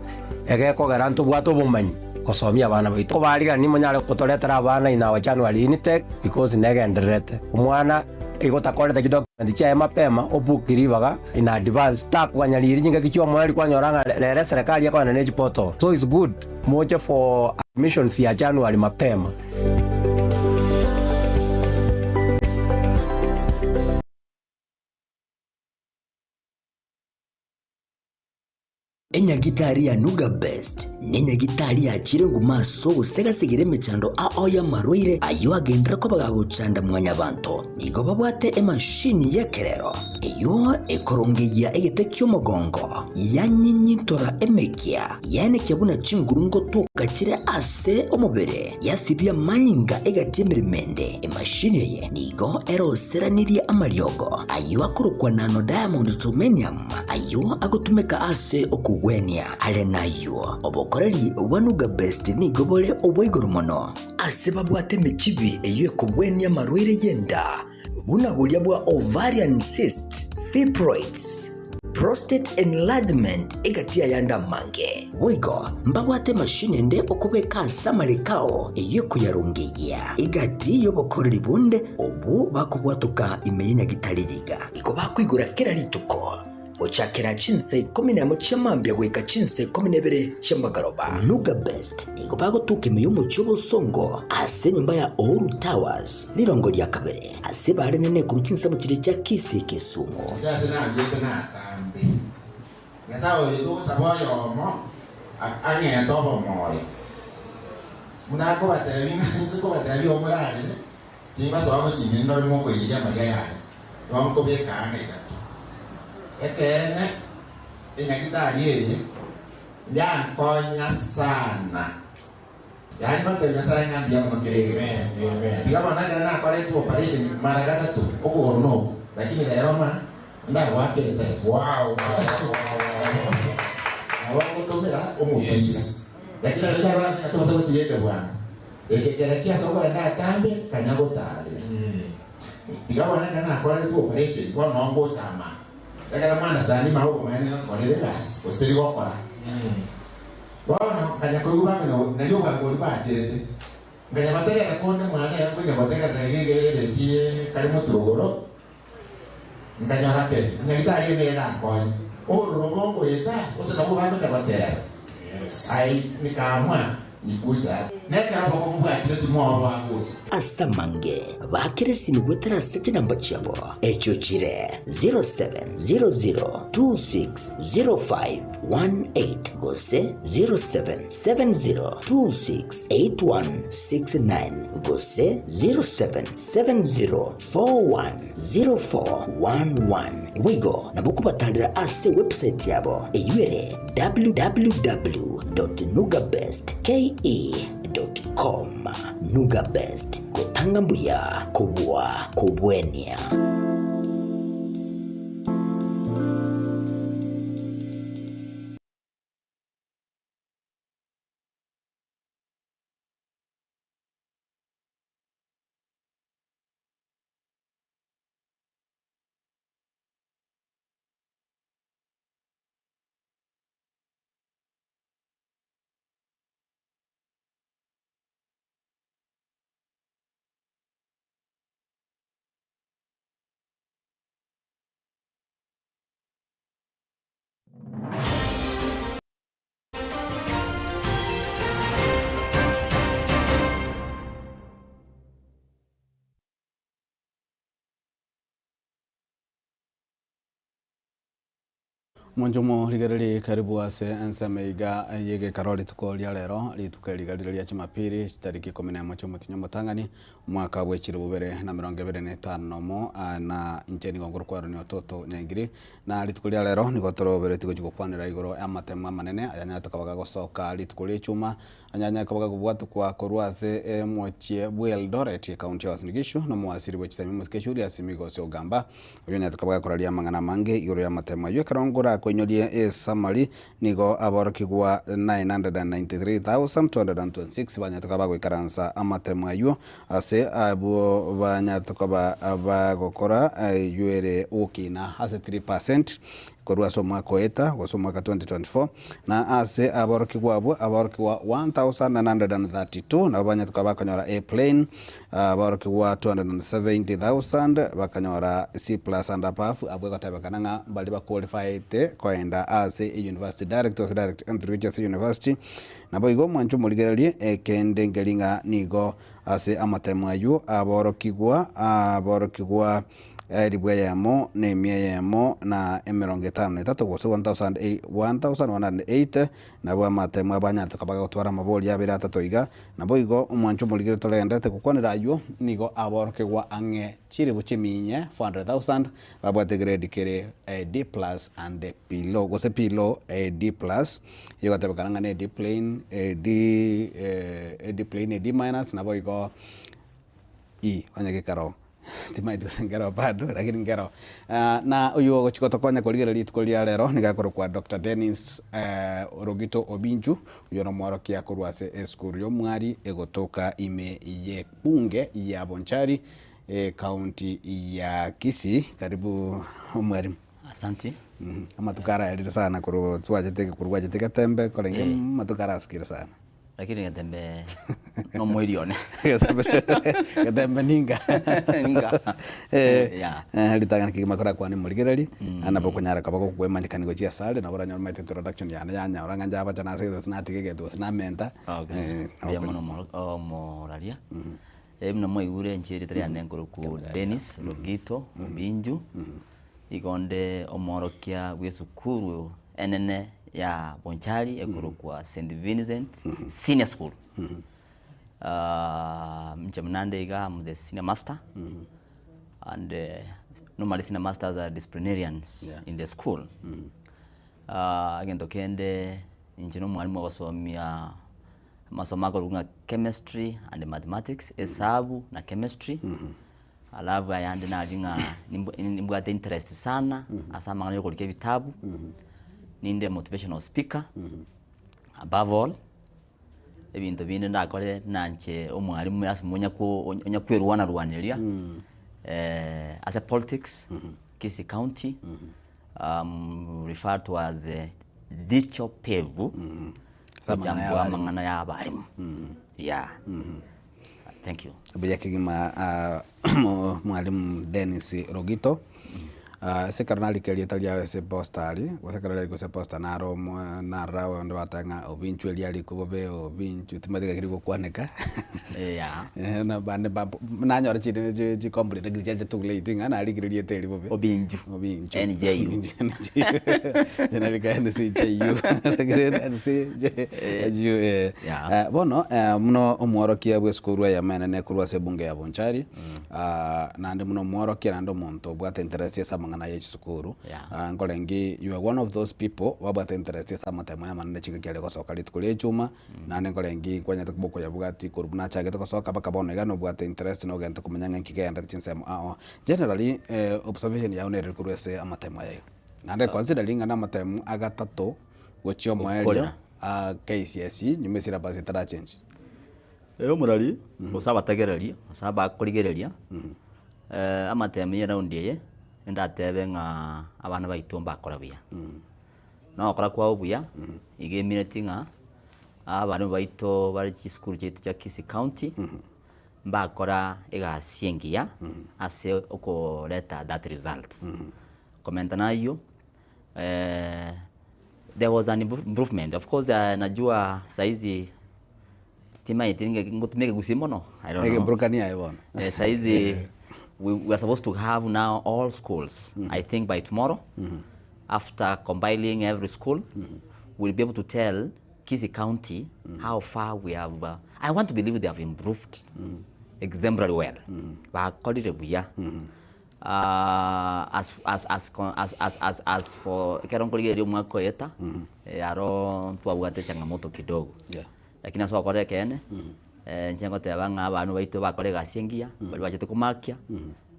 egeko garanto bwato bomanyi kosomia abana baito bariga ni monyare kutoretera abana ina wa January Initech because negenderete umwana igotakoreta document cha mapema obukiribaga in advance tap kwanyaliri jinga kichwa mwali kwanyoranga lere serikali yako na neji portal so it's good moja for admissions ya January mapema. Enyagitari ya Nuga Best nenya gitari yachire ngumaso gusegasigire mechando aoya marwaire ayo agendera ko bagagucanda mwanya bantu nigo babwate emashini yekerero iyo ekorongeya egetekyo mogongo yanyinyitora emekia yane kyabuna chingurungo tukakire ase omubere yasibya manyinga egatemiremende emashini ye nigo eroseranirie amariogo ayo akorokwa nano diamond titanium ayo agotumeka ase okugwenia ale nayo obokoreri wa Nuga Best nigo bole obwigoro mono ase babwate mechibi eyo ekugwenia marwaire yenda buna bulya bwa ovarian cyst, fibroids, prostate enlargement egatia yanda mange wigo mbabwate mashine nde okubeka samarikao eyo kuyarungeya igati yobokoreri bunde obu bakubwatuka imenya gitaririga iko bakwigura kera lituko ochakera chinse 11 chamambya gweka chinse 12 chamagaroba Nuga Best nigo bagotuka imiyumo cy'ubusongo ase nyumba ya Oru Towers lirongo lya kabere ase bare nene ku chinse mu kire cya Kisi Kisumu cyase nambye na tambi ngasawo yedo saboyo mo anye tobo moyo munako batebi nziko batebi omurare timba so amo chimindo mo ko yija magaya wamko be kanga ekene inagitari yeye yankonya sana yani batenya sana ngambia mukirege digama na kwa letu operation mara gatatu okorono lakini lero ma ndabo akete wow awako tomera omutisa lakini lero atosa kutiyete bwana ekekerekia soko enda tambe kanyago tare digama na kwa letu operation kwa nongo chama Ekara mana sani mau kumani ngorere gas, osteri gokora. Bono kanya kuba no na yo bango ba tirete. Kanya batega na konde mwana ya kunya batega regege de pie karimo trogoro. Kanya rate, ngita ali ne na kon. O robo ko eta, o se no ba no batera. Yes. Ai nikamwa nikuja. Neka bako mbu atirete mo ba ngo. Asamange bakirisi ni gwetera sete namba chabo echo chire 0700260518 gose 0770268169 gose 0770410411 wigo nabukubatalira ase website yabo eyuere www.nugabestke.com Nuga Best kutanga mbuya kubwa kubwenia Monjomo ligarili karibu ase ensameiga yege karoli tuko lya lero lituka ligarili ya Jumapili tariki 11 mutinyo mutangani mwaka w'ekiri 2025 mo na incheni ngongoro kwa roni ototo nyangiri na lituko lya lero niko torobere tigo kwanira igoro amatema manene ayanya tukabaga gosoka lituko lya chuma anyanya kabaga kubwatu kwa korwase mochie bweldoret county of Nigishu no mwasiri w'ekisami muskeshuri asimigo syo gamba uyonya tukabaga koralia mangana mange igoro ya matema yo karongora kwenyolie samali nigo aborokigwa 993,226 banyatoka gwikaransa amatema yo ase abo banyatoka abagokora yuere ukina ase 3% korwa so mwaka eta goso mwaka 2024 na ase aborokigwa 1932 na banyatoka bakanyora airplane aborokigwa 270,000 bakanyora C+ and above abwe gotabekana nga bali ba qualified koenda ase university direct entry university nabo igo mwancho muligerelie ekendengelinga nigo ase amatema ayu aborokigwa ribwe yamo ne mia yamo na emeronge tano itatu gose 1108 na bwa matemo abanya tukabaga gutwara maboli ya bira tatu iga na boigo umwancho muligire tolendete kukonera ayo nigo aboroke gwa ange chiri buchiminye 400,000 babwate grade kere D+ and below gose below D+ yo gatebekana ne D plain D plain D- na boigo onyeke karo timaitu sengero bado lakini ngero na uyu gochikoto konya kuligera litukolia lero nigakorwo kwa Dr. Dennis Rogito Obinju uyu no mworokia kurwase eskuru yo mwari egotoka ime ye bunge ya Bonchari county ya Kisii. Karibu mwalimu. Asante. Amatukara yalira sana kuru tuwajeteke tembe kolenge matukara asukira sana lakini gatembe no mwirione gatembe ninga litagana kimakora kwa ni muligereri anapo kunyara kabako kwemanyikani gochia sale na bora nyama introduction yanya oranga njaba tana se tunatige getu na menta ya moralia mno moigure nchiri tari anenkuru ku Dennis Rogito Obinju igonde omorokia gwesukuru enene ya Bonchari ekuru kwa St. Vincent Senior School. Mchamnande iga I'm the senior master and normally senior masters are disciplinarians in the school. Agento kende injino mwalimu wasomia masomo kwa chemistry and mathematics, hesabu na chemistry. Alafu ayande na jinga nimbwate interest sana asa mangana yoko like vitabu. Ninde motivational speaker. Above all ebintu binde ndakore nanche omwalimu yasimunya ko onya kwerwana rwaneria as a politics Kisii County referred to as dicho pevu sabanga mangana ya abarimu thank you abuya kigima mwalimu Dennis Rogito sekarnali kelia talia se postali wasekarali ko se posta naro na rawo ndo batanga Obinchu eli kubobe Obinchu timadega kiriko kwaneka na bane ba na nyora chide ji complete grije to relating ana ali kirili teli bobe Obinchu NJU generally can see JU and see JU bono mno omworokia bweskuru ya mena ne kurwa se bunge ya Bonchari na ndi mno mworokia na ndo monto bwate interest ya na yechi sukuru ngolengi you are one of those people wabata interest ya matema ya manne chika kyale kosoka litukule chuma na ngolengi kwanya tukuboko ya bugati kurubuna chage tokosoka bakabona gano bwata interest no gento kumanyanga kigenda chinsema generally observation ya onere kurwese amatema yayo na considering ana matemu agatato gochio moelio KCSE nyumesira base tara change murali osaba tagereria osaba kurigereria amatema ya round ye ndatebe nga abana baitomba korabia no okora kwa obuya igemineti nga abana baito bari school chetu cha Kisii County mbakora egasiengia ase oko leta that results komenta nayo there was an improvement of course najua saizi tima itinge ngotumeke gusimono I don't know brokania yebona saizi we are supposed to have now all schools. I think by tomorrow, after compiling every school, we'll be able to tell Kisii County how far we have. I want to believe they have improved exemplary well. But as for keronkolige mwako yeta, aro tuwagate changamoto kidogo. Lakini aso akore kene. Nchengo tebanga abantu baito bakore gasengia bali bachete kumakia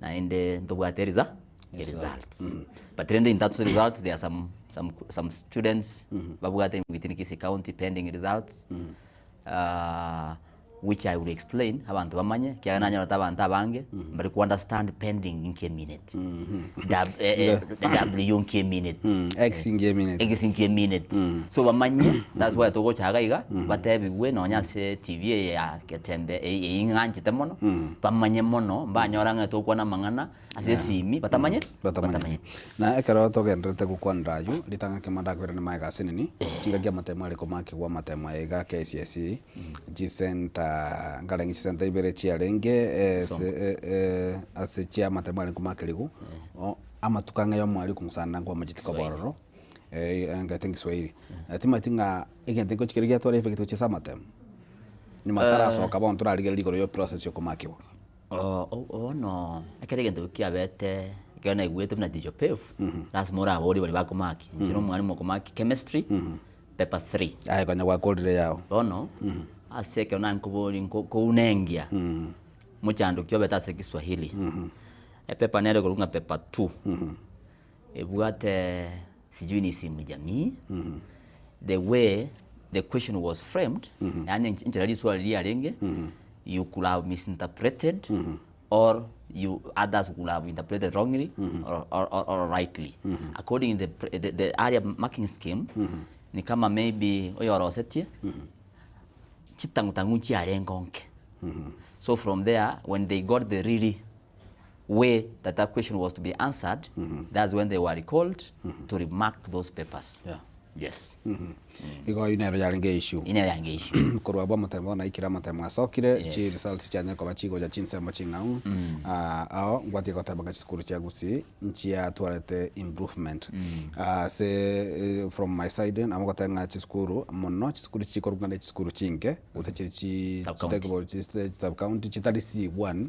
na ende ndobwateriza results but in that results there are some students babugate within Kisii County pending results which I will explain abantu bamanye kyagana abantu abange bari ku understand pending in minute w in minute x in minute so bamanye that's why togo chagaiga batebigwe no nyase TV ya ketembe inganje temono bamanye mono banyoranga to kwana mangana ase simi batamanye na ekero to gendrete ku kwandayu litanga kemanda kwere ne maiga sinini chinga kya matema liko make kwa matema ega KCSE G center ngalengi center ibere chia renge ase chia matemali kumakeligu amatukanga yo mwali kumusana ngwa majitiko bororo ngatengi Kiswahili atima tinga igente chikirigia twari efekito chia samatem ni matara soka bon turarigera ligoro yo process yo kumakiwa no akere gento kiabete kiona igwete na dijo pef lazima ora bori bali bakumaki njiro mwalimu kumaki chemistry paper 3 ai kwanya kwa cold yao no aseke ona nkubori ko unengia muchando kyo beta se Kiswahili paper nere kulunga paper 2 ebwate sijui ni simu jamii the way the question was framed yani njirali swali ya renge you could have misinterpreted or others could have interpreted wrongly or rightly according to the area marking scheme ni kama maybe oyorosetie chitangutangu chiarengonke so from there when they got the really way that question was to be answered that's when they were recalled to remark those papers yes igo inero yaringe issue kurwa ba matembo na ikira matembo asokire chi results cyane ko bachigo ja chinse machingaun ao ngwati ko tabanga skuru cha gusi nchi ya toilet improvement from my side amako tanga chi skuru monno chi skuru chi korugana chi skuru chinke utachiri chi sub county chitali C1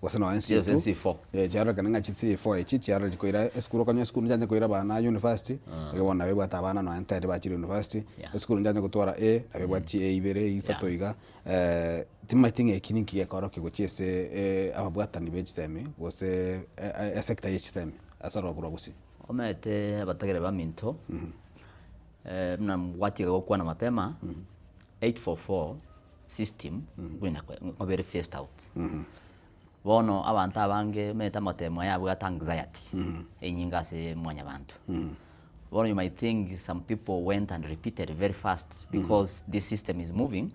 wasana wa NC4 jara kana ngachi C4 echi jara koira eskuru kanya eskuru njanye koira bana university yobona bebwa tabana no entire ba chiri university eskuru njanye gutwara na bebwa chi ibere isatoiga timatinga ekiniki yakoro kigochese ababwatani bechiteme gose sector yechiteme asaro gura gusi omete abatagere ba minto mna mwati gakwa na mapema 844 system gwina ngobere first out bono abantu abange meta matemo yabo got anxiety enyinga se mwanya bantu bono you might think some people went and repeated very fast because this system is moving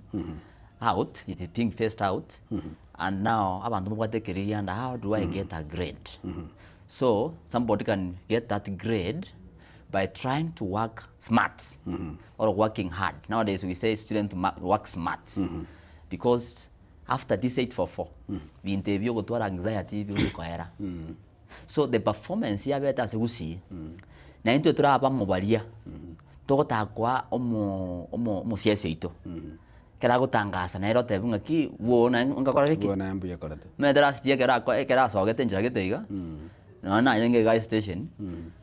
out, it is being phased out and now abantu mwatekeria and how do I get a grade so somebody can get that grade by trying to work smart or working hard. Nowadays we say student work smart because after this 844 we interview go to anxiety bi ko era so the performance ya beta se usi na into trapa mobalia to ta kwa omo siese ito kera gutangasa na erote bunga ki wona ngakora ki wona ambu yakorate me drastia kera so gete njira geteiga na irenge guy station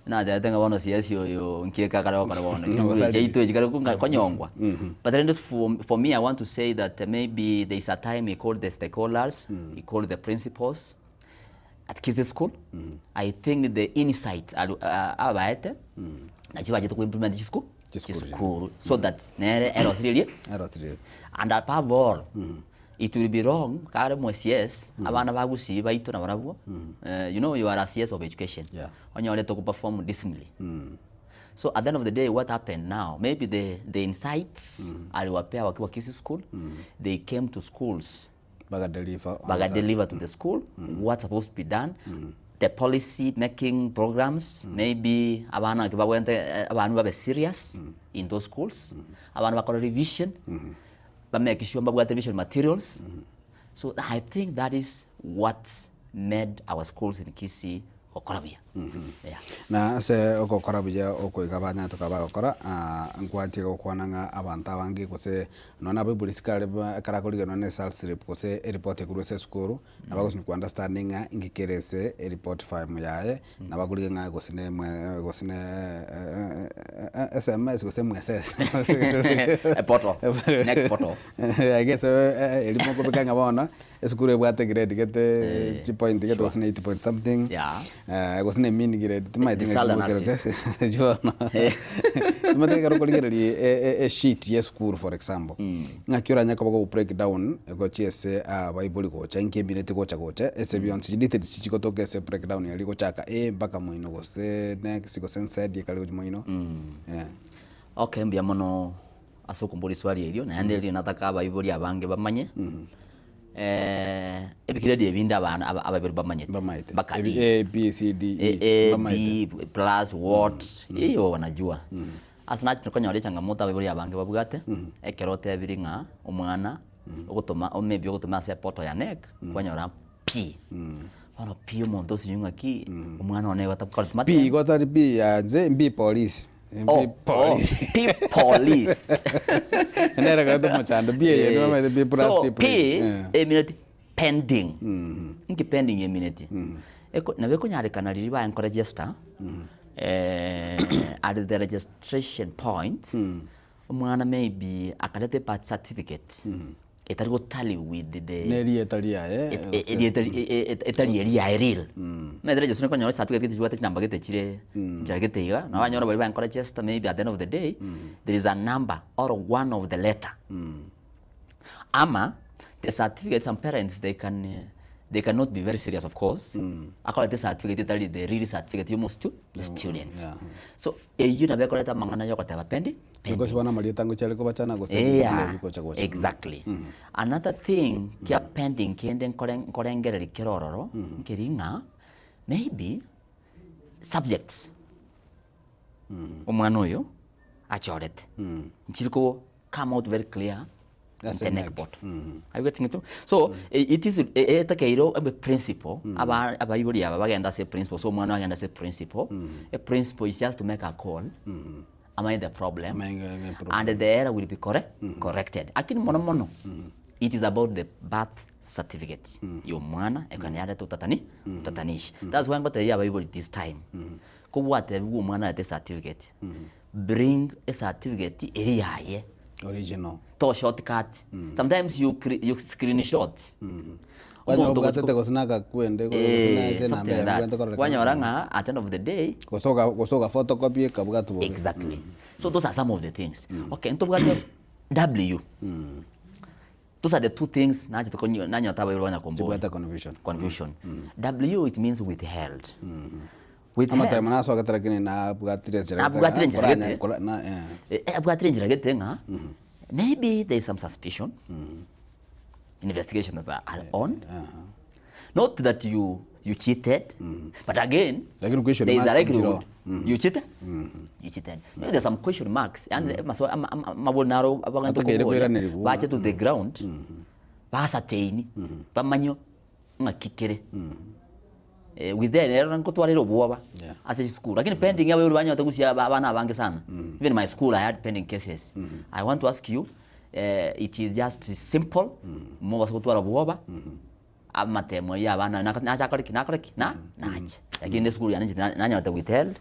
na tenga bono siese yo nkieka kara bono jeito ejikara konyongwa but then for me I want to say that maybe there is a time he called the stakeholders he called the principals at Kisii school I think the insights abaete na chibaje to implement school so that nere erosiriye and above all it will be wrong kare mo CS abana bagusi baito na barabwo you know you are a CS of education onye to perform dismally so at the end of the day what happened now maybe the insights aliwapea wakiwa Kisii school they came to schools baga deliver to the school what's supposed to be done the policy making programs maybe abana kibawente abantu babe serious in those schools abana bakora revision make sure about television materials so I think that is what made our schools in Kisii okorabia na se okorabia okoigabanya tukabagokora ngwati gokwananga abantu abangi kose nona bibulisikale karakolige none sales rep kose report kuruse skuru na bagosi ku understanding ngikerese report file yae na bakulige nga gosine SMS kose mss poto neck poto I guess elimo ko bekanga bona skuru ebwate grade gete chi point gete wasine 8 point something wasine mini grade a sheet yes school for example ngakiora nyaka bago break down go chese bible go cha nkembinete go cha gocha ese beyond deleted chichiko to gese break down yali go chaka mpaka muino go se next go sensed kali muino okay mbia mono asokumbuli swali elio na ndeli nataka bible abange bamanye ebikire de binda abana ababiri bamanyete bakali A B C D E B plus what iyo wanajua asana tukonya wale changamoto ababiri abange babugate ekerote abiringa omwana ugutuma maybe ugutuma se poto ya neck kwanyora P ono P umuntu usinyunga ki umwana one wata P gotari P ya nze mbi police P police nera gato mochando B ye no me B plus P eminati pending nki pending eminati eko na beko nyare kana riri ba register at the registration point umwana maybe akalete birth certificate itari go tally with the neri etalia etalia real na registration ko nyoro certificate kitu namba gete chire njagete iga na wanyoro bali ba register maybe at the end of the day there is a number or one of the letter ama the certificate some parents they cannot be very serious, of course. According to the certificate, the real certificate you must to the student. So, you know, because mangana yoko taba pendi. Because wana mali tango chale ko bachana go exactly. Another thing, kia pending, kiende korengere kirororo, kiringa, maybe subjects. Umano yo, achorete. Nchiriko come out very clear. That's the neck bot. Are you getting it? So it is a principle. Aba yuri aba bagenda say principle. So mwana agenda say principle. A principle is just to make a call. Am I the problem? And the error will be corrected. Akini mono. It is about the birth certificate. Your mwana ekanyada to tatanish. That's why I'm going to aba yuri this time. Ko what the mwana the certificate. Bring a certificate area original to shortcut sometimes you screenshot wanyaranga at the end of the day gosoga photocopy kabugatu exactly so those are some of the things okay ntobugate W those are the two things nanya taba yurwanya kombo confusion W it means withheld ama time na so gatara kini na abgatire njiragete nga maybe there is some suspicion investigations are on not that you cheated but again there is a likelihood you cheated you cheated maybe there's some question marks and mabonaro abanganto bache to the ground basateini bamanyo ngakikere with that error nkotwarira obuoba as a school lakini pending yawe uri banyota gushya abana abange sana even my school I had pending cases I want to ask you it is just simple mo basotwara obuoba amatemo ya abana nachakoriki nacha lakini school nanyota withheld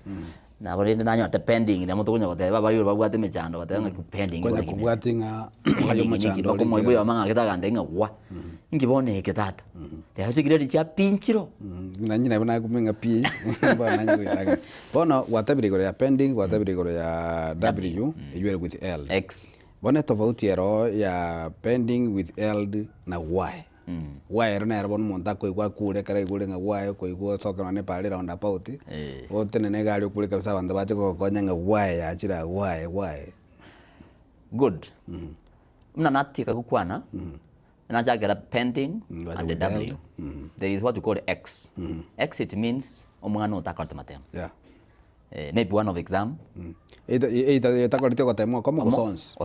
na bari nanyota pending na moto kunyo baba yuri babwate mechando batanga pending kwa kubwatinga ayo mechando ko moibo yamanga kitaganda ngwa ngibone ketata tehachigire cha pinchiro nanyina bana kumenga pi bana nyiritaga bona watabirigoro ya pending watabirigoro ya W iywere with L X bona tofauti ero ya pending with L na Y why rona erbo monta ko igwa kure kare igure nga why ko igwa soka ne pale round about o tenene gali kure kabisa banda bache ko konya nga why achira why good mna natika kukwana na jagera pending and the W there is what we call X X it means omwana utakarta matem maybe one of exam itakarta ko temo como sons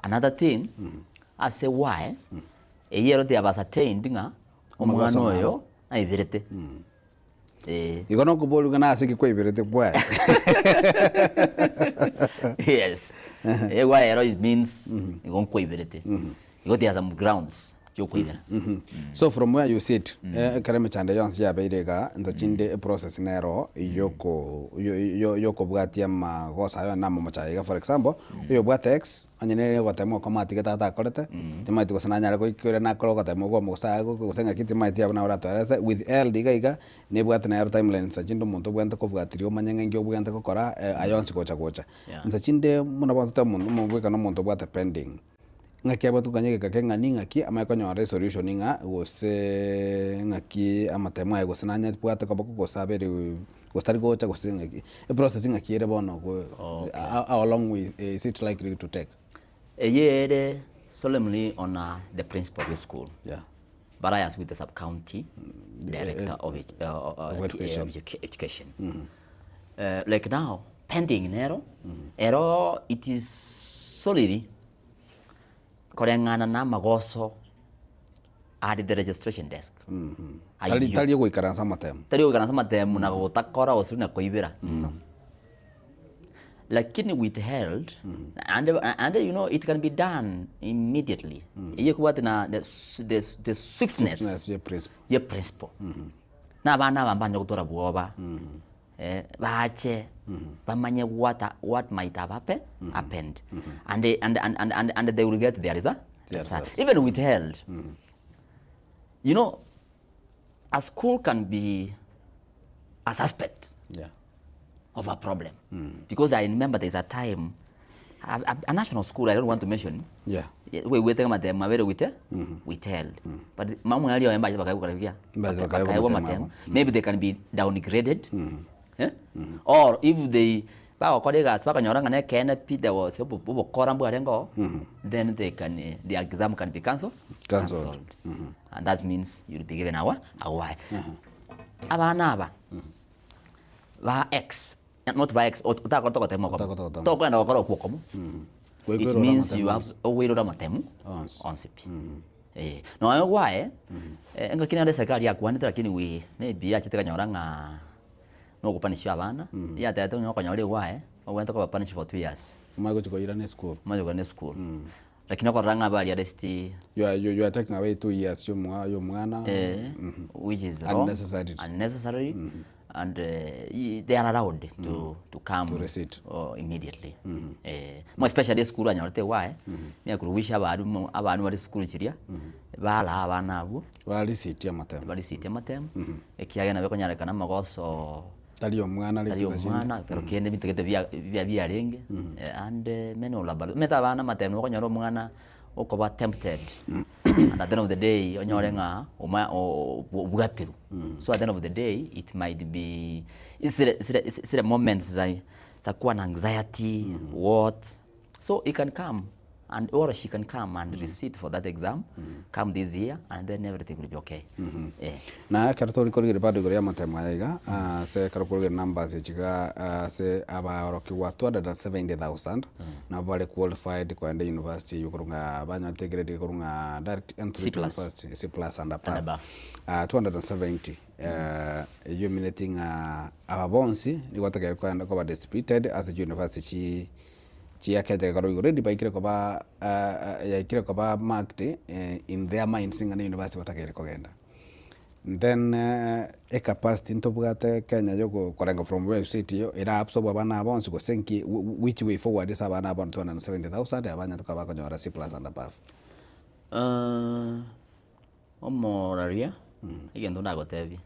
another thing as a why a year they have ascertained nga omwana oyo aibirete igono kubolu kana asiki ko ibirete bwa yes why error it means igon ko ibirete igo there are some grounds so from where you sit kareme chande yonse ya beirega ndachinde process nero yoko bwatia magosa yo namo machaiga for example yo bwatex anyene gotemo komati getata korete timaiti gosana nyara ko ikure na koro gotemo go mosa go gosenga kiti maiti abana ora twarese with L diga ne bwata na timeline sachindo muntu bwanta ko bwatirio manyanga ngyo bwanta ko kora ayonse gocha nsachinde muna bwanta muntu mubweka no muntu bwata pending ngaki abatu kanyege kakenga ningaki ama konyo resolution ninga gose ngaki amatemo ayo gose nanya bwata ko bako gosabere gostari gocha gose ngaki a processing akire bono go how long is it likely to take a year solemnly on the principal of the school but I asked with the sub county director of education like now pending error it is solely korengana na magoso at the registration desk. Tali go ikaransa matemu. Tali go ikaransa matemu na gutakora usuru na kuibira. Lakini withheld and you know it can be done immediately. Iye kuwa na the swiftness ye principle. Na bana bambanya gutora buoba. Bache bamanye what might have happened. And they will get their result. Even withheld. You know, a school can be a suspect of a problem. Because I remember there's a time, a national school, I don't want to mention. We tell them very withheld. But maybe they can be downgraded. Or if they then the exam can be cancelled. And that means you'll be given a Y. Va X, not va X. It means you have a way to matemu on CP. No, why? And kina de serikali ya kuandika lakini we maybe achiteka nyoranga no kupanisha abana ya tata nyo kanyore why went to punish for 2 years. Mago chiko ira ne school. Mago ne school. Lakini ko ranga bali arrest. You are taking away 2 years yo mwana which is unnecessary. And they are allowed to come to receipt immediately. More especially school anyorete why me akuruwisha abantu bari school chiria bala abana abo bali city amatem ekiaga na bekonyareka magoso tali omwana pero kiende bitugete bia renge and meno labalo meta bana matem okonyora omwana okoba tempted and at the end of the day onyorenga obugatiru. So at the end of the day it might be it's the moments za kuwa na anxiety what so it can come and or she can come and receipt for that exam come this year and then everything will be okay. Na karatori korigere bado gore amatema yaiga se karakorige numbers chiga se abaroki wa 270,000 na bale qualified kwa ende university yukurunga banya integrated kurunga direct entry to university C+ and above 270 you meaning ababonsi ni watakere kwa enda kwa distributed as a university chia kete karo already by kire koba ya kire koba marked in their minds in the university watakere kogenda then a capacity into bugate Kenya yoko korenga from website yo ira absorb abana abonsi ko senki which way forward is abana abon 270,000 abanya tukaba konyora C+ and above omoraria igendo na gotebi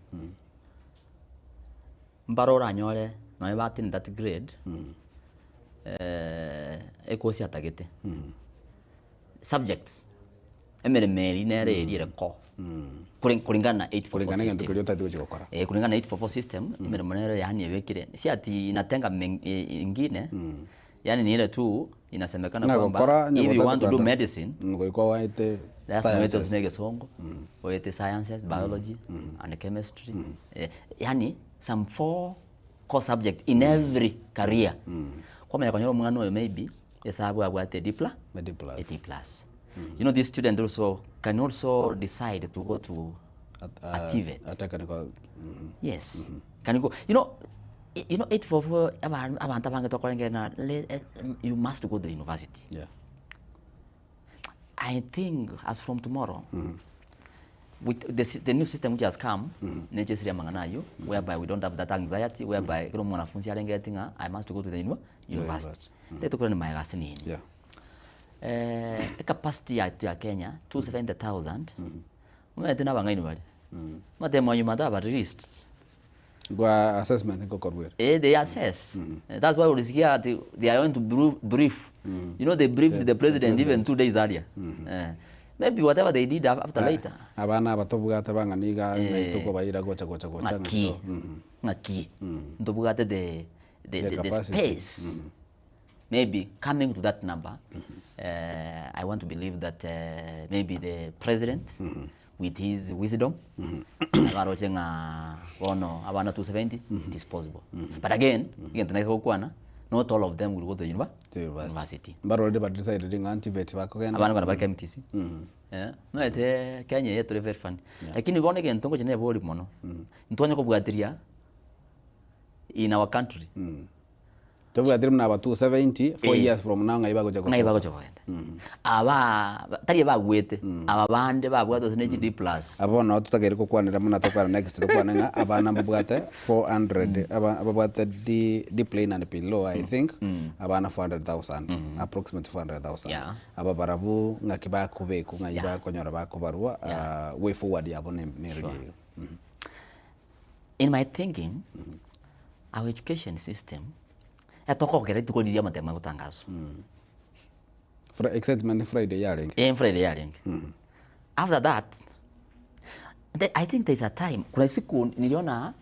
mbarora nyore no ibatin that grade ekosi atagete subjects emeremeri nere erire ko kulingana na 844 kulingana na 844 system emeremeri yani yewekire si ati inatenga ingine yani ni ile tu inasemekana kwamba if you want to do medicine ngoiko waite sciences nege songo waite sciences biology and chemistry yani some 4 core subject in every career kwa kanyoro mwana we maybe esabu abwate D+. You know, this student also can also decide to go to activate. Yes. Can you go? You know 844 abantu bange tokolengena you must go to university. I think as from tomorrow with the new system which has come necessary manganayo whereby we don't have that anxiety whereby kilo mwanafunzi alengetinga I must go to the university. Tetukule ni maigasi nini. Capacity ya Kenya 270,000 umetina bangaini wale matemo nyuma ba released gwa assessment nko korwe they assess that's why we here they are going to brief you know they briefed the president even 2 days earlier maybe whatever they did after later abana batobugata banganiga ituko bayira gocha ngaki ndobugata the space maybe coming to that number I want to believe that maybe the president with his wisdom agarochenga bono abana 270 it is possible but again tunaweza kukwana not all of them will go to university. But already but decided anti-vet bakogenda. Abana bana barika MTC. No ete Kenya yetu very funny. Lakini bone gento ngo jene boli mono. Ntonye ko bwatiria in our country. Tubwatira mna ba 270 4 years from now ngaiba goja ko. Ngaiba goja kwenda. Aba tari bagwete aba bande babwato ne GD+. Abona tutagere ko kwanira muna tokara next ko kwananga abana babwate 400 ababwate D plane and below I think abana 400,000 approximately 400,000 aba barabu ngakiba kubeku ngaiba konyora bakubarua way forward yabo ne radio. In my thinking our education system atoko kere tukoliria matema gutangazo. Excitement Friday yaring. Friday yaring. After that, I think there's a time. Kuna siku niliona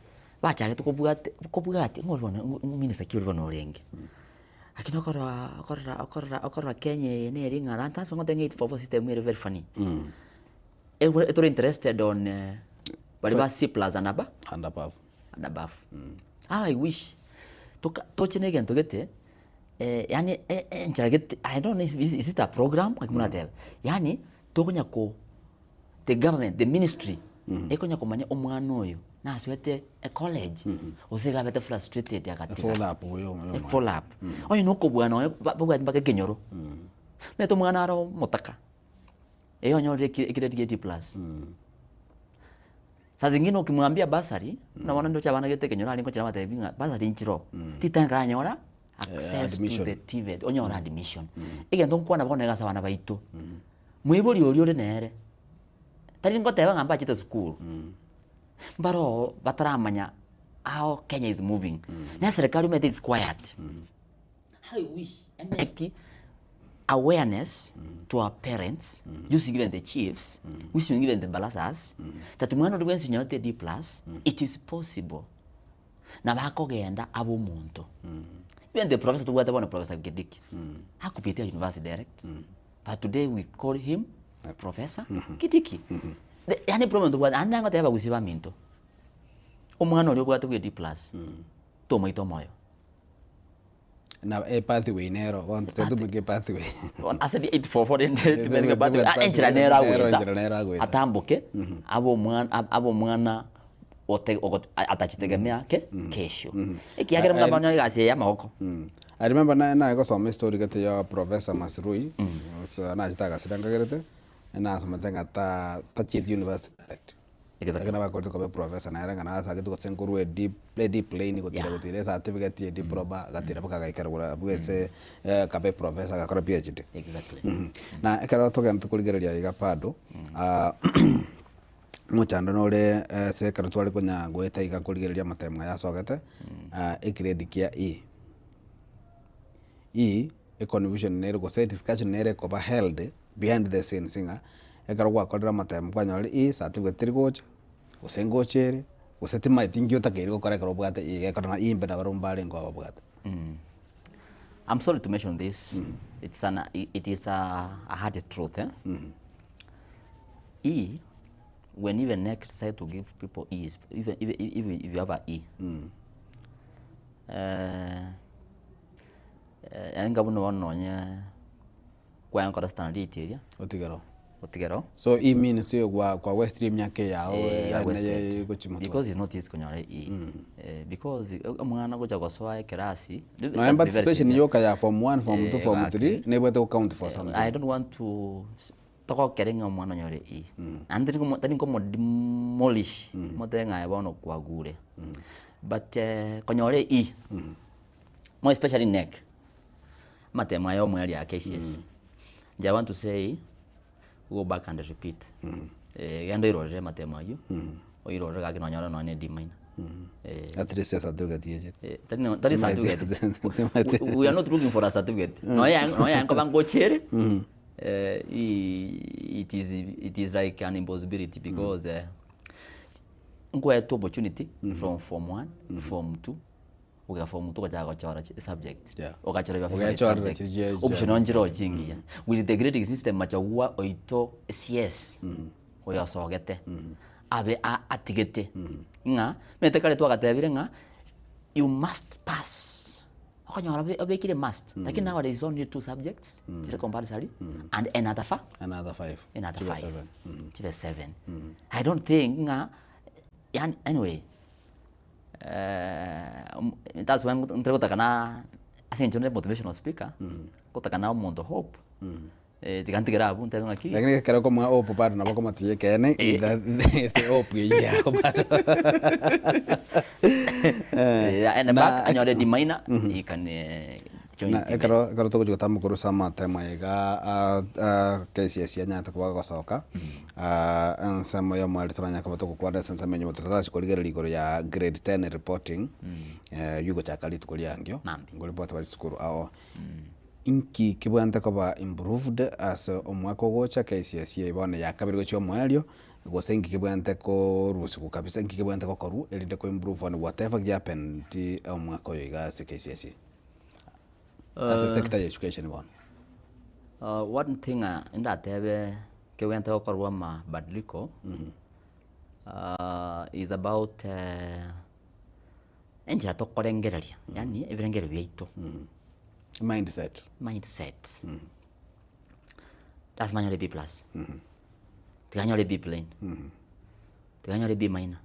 bacha tukobugati ngolwana minister kiurwa no rengi. Akino okora Kenya ne ringa ran tas ngo tengit for system very funny. It were interested on whatever C+ and above. I wish tochine again to get yani I don't know is it a program like muna yani tokonya ko the government the ministry ekonya ko manya omwana oyo na swete a college osega bete frustrated yakati follow up oyo no ko bwana bagwa mbaka kenyoro meto mwana aro motaka eyo nyore ikireti plus Saa zingine ukimwambia basari na wana ndo cha bana gete kenyora aliko chama tebinga basari nchiro titanga nyora access to the TVET onyora admission ige ndo kwa na bone gasa bana baitu mwibori ori nere tari ngo teba ngamba chite school baro bataramanya how Kenya is moving na serikali umete is quiet I wish make awareness to our parents, using even the chiefs, using even the balasas, that mwana uri wensi nyote D+, it is possible. Na bako genda abo muntu. Even the professor tuwata wana Professor Gidiki. Hakupitia university direct. But today we call him Professor Gidiki. Yani problem tuwata, anda ngote haba gusiba minto. Omwana uri kwa tuwe D+. Tomo itomoyo. Na a pathway nero want to make a pathway asadi 844 to make a pathway enchira nera gwe atambuke abo mwana ote atachitegemea kesho ikiagera mna bana gasi ya mahoko I remember na go some story gate ya Professor Masrui na jitaga sidanga gerete na somatenga ta Chet University Exactly. Kana bakole ko professor na ranga na asa gitu senkuru deep plane ko tire certificate di proba gatira baka kaikara bwese kabe professor gakora PhD. Exactly. Na ekara to gantu kuligereria iga pado muchando nore se kara twali kunya gweta iga kuligereria matemwa ya sogete grade kia e confusion nere go set discussion nere ko ba held behind the scene singa ekara kwa kodra matem kwa nyori certificate gocha usengochere usetima itingyo takeri kore karo bwate igekora imbe na barumbale ngo ababwate. I'm sorry to mention this. It is a hard truth. When even NEC decide to give people E's, even if you have a E. Enga buno wanonya kwa yankora standard area. Otigero. So E means kwa West Stream yake yao because it's not easy kunyore E. Because umwana goja goswa class. No participation yoka ya form 1 form 2 form 3 never to count for something. I don't want to toko kerenga umwana nyore E. And tani ko demolish motenga ya bono kwa gure. But konyore E. More especially NEC. Matema yo mwali ya KCS. I want to say go back and repeat. Gendo irore matema yo. O irore ga kino nyora no ne D minor. At least certificate yeje. That is certificate. We are not looking for a certificate. No ya ko bango chere. It is like an impossibility because ngo to opportunity from form 1 form 2 uga form 2 kwa chora subject ukachora ya subject option onjiro chingia with the grading system machagua oito CS oyo sogete abe atigete nga metekale to agatebire nga you must pass okonyora obekire must lakini now there is only 2 subjects zile compulsory and another 5 chive 7 I don't think anyway that's when ntagotakana asenjone motivational speaker kotakana omonto hope tigantigera abu ntenga ki lakini kero koma hope bado nabako matie kene ese hope ya bado and back anyore di maina ikane karo to kujuta mukuru sama tema iga KCSE anya takwa gosoka nsemo ya mwali turanya kaba to kwanda sensa menyo mutatashi kuligera ligoro ya grade 10 reporting yugo chakali tukulia ngyo ngoli bota bali skuru ao inki kibwante koba improved as omwako gocha KCSE ibone ya kabiri gocho mwalio gosengi kibwante ko rusiku kabisa inki kibwante ko koru elinde ko improve on whatever happened ti omwako yiga KCSE as a sector education one. One thing in that kibwante ko koru ma badliko is about enjira to korengereria yani ebirengero byaito mindset that's manyole B+. Tiganyole B plain. Tiganyole B minor.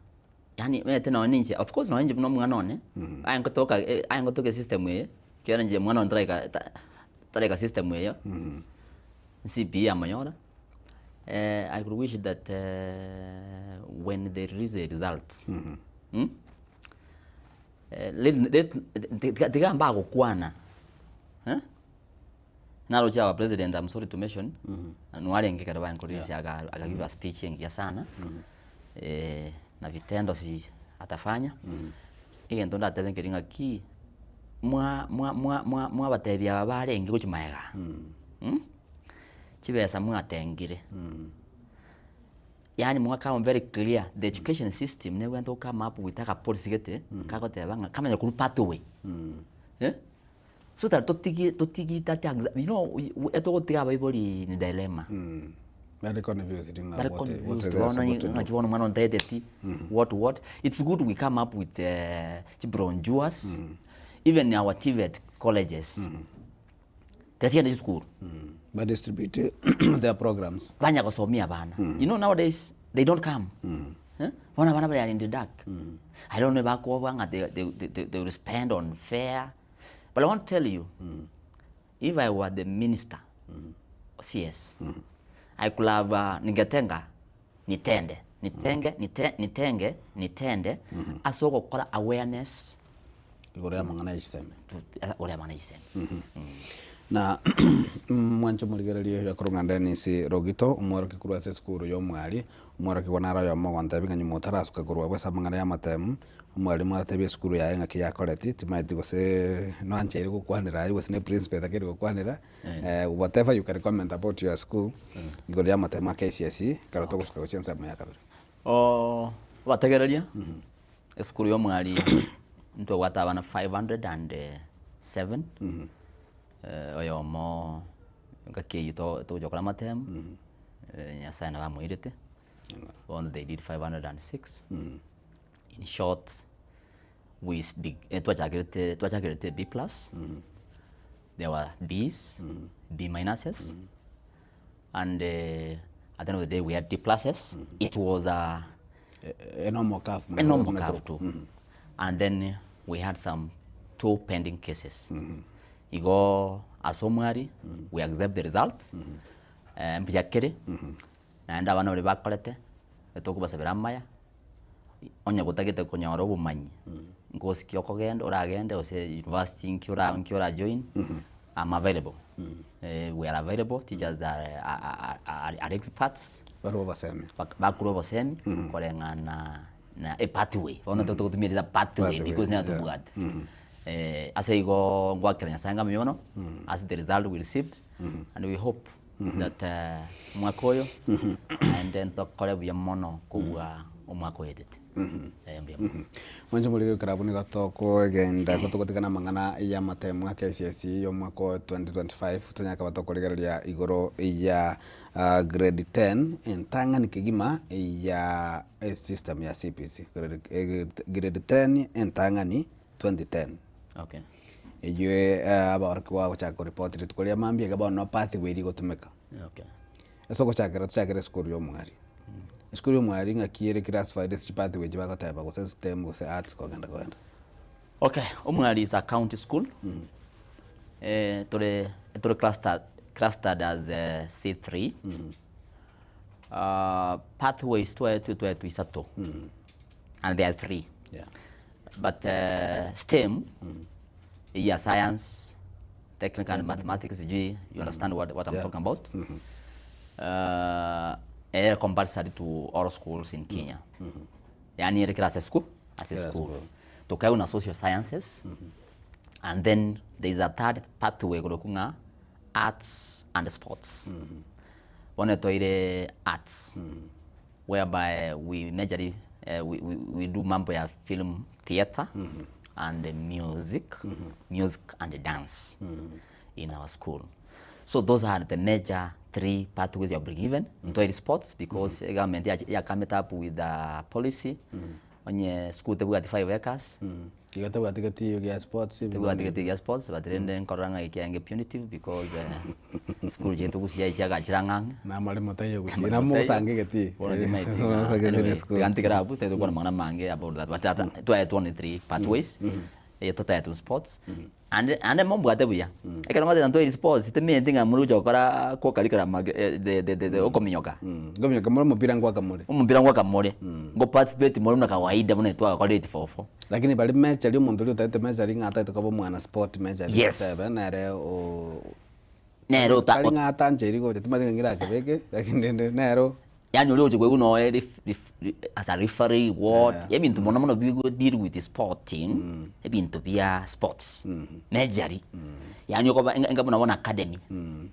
Yani wene tena oninje of course no nje no mwana one. Ayangotoka system we. Kera nje mwana on try system we yo. CP amanyora. I could wish that when they release the results. Tigamba kukwana. Nalo cha president, I'm sorry to mention, anuari ngekara ba nkurisi akagiva speech ngia sana. Na vitendo si atafanya. Iyo ndo ndatebengiringa ki mwa batebya babare ngi kuchimaega. Chibesa mwa atengire. Yani mwa kama very clear the education system ne went to come up with a policy gete kako tebanga kama yakuru pathway. So that totigi that you know eto tiga bible ni dilemma very confusing what it's good we come up with bronjuas even our TVET colleges that in school but distribute their programs banya kusomia bana you know nowadays they don't come wana bana in the dark I don't know about what they will spend on fare. But I want to tell you, if I were the minister of CS, I could have ningetenga nitende asoko kola awareness gore amangana iseme na mwancho muligererio ya kurunganda ni si rogito umwaro kikuru ase skuru yo mwali umwaro kibonara yo mogwanta binga nyumotara suka kurwa bwesa mangana ya matemu mwalimu atebye skuru ya enga kiya koleti timaiti gose no ancheri gukwanira ari gose ne principal takiri gukwanira whatever you can recommend about your school ngoro ya matema KCSE karoto gusuka guchensa mu yakabiri bategereria skuru yo mwali ntwe watabana 507 oyo mo ngaki to jokala matem nyasa na bamuirete on they did 506 in short we big twachagirete B+. There were B's, B minuses, and at the end of the day we had D+. It was a normal curve too. And then we had some 2 pending cases. You go asomwari, we accept the results. Mpijakere, and abana bali bakolete, etokubasabira maya. Onya gutagete kunyora obumanyi. Ngosi kyoko genda oragende ose university nkyora join. I'm available. We are available. Teachers are experts. Bakuru basemi kolengana na a pathway. Ona to me the pathway because na to bugad. As I go ngwakiranya sanga myono as the result we received and we hope that mwakoyo and then to kole bya mono kuwa omwako edete. Manje muri karabuni gatoko egenda gutugotikana mangana ya matemu KCSE yo mwako 2025 tonyaka batokoregereria igoro ya grade 10 entanga nikigima ya system ya CPC grade 10 entanga ni 2010. Okay. ijue aborki wa guchaka report ritukuria mambia gabo no pathway iri gutumika Okay. eso guchakira skuru yo mwari skuru yo mwari ngakire classified as pathway jiba goteba go system go arts ko ganda. Okay, Omwari is a county school. Tore clustered as C3. Pathways to Isato. And there are 3. Yeah. But STEM, science, technical and mathematics, you understand what I'm talking about? Compulsory to all schools in Kenya. Yani as a school. Tukae na social sciences, and then there is a third pathway kulokunga arts and sports. One toire arts, whereby we majorly we do mambo ya film, theater, and music and dance in our school. So those are the major 3 pathways you are given. Toire sports, because government ya come up with the policy. Onye school tebu ati 5 acres. Kigatebu ati ya sports. Tebu ati ya sports, but rende nkoranga ikiange punitive because school jentu kusia ichaga chirangang. Na mwalimu tayo kusia. Na musange geti. Ganti karabu tetu kwa mangana mange about that. But that 23 pathways. Tota to sports. And mambo atebu ya. Eka ngode tanto sports, iteme ndinga murujo kora ko kalikara de okominyoka. Gominyoka mura mupira ngwa kamure. Umupira ngwa kamure. Ngo participate muri na kawaida mune twa kwa 84. Lakini bali match ali umuntu uri utate match ali ngata tukabo mwana sport match ali yes. Nero ta ali ngata njeri go tumatinga ngira kebeke lakini nero yani uri uje kwuno as a referee what ebintu mona mona bigo deal with sporting ebintu bia sports majorly yani ko ngabona bona academy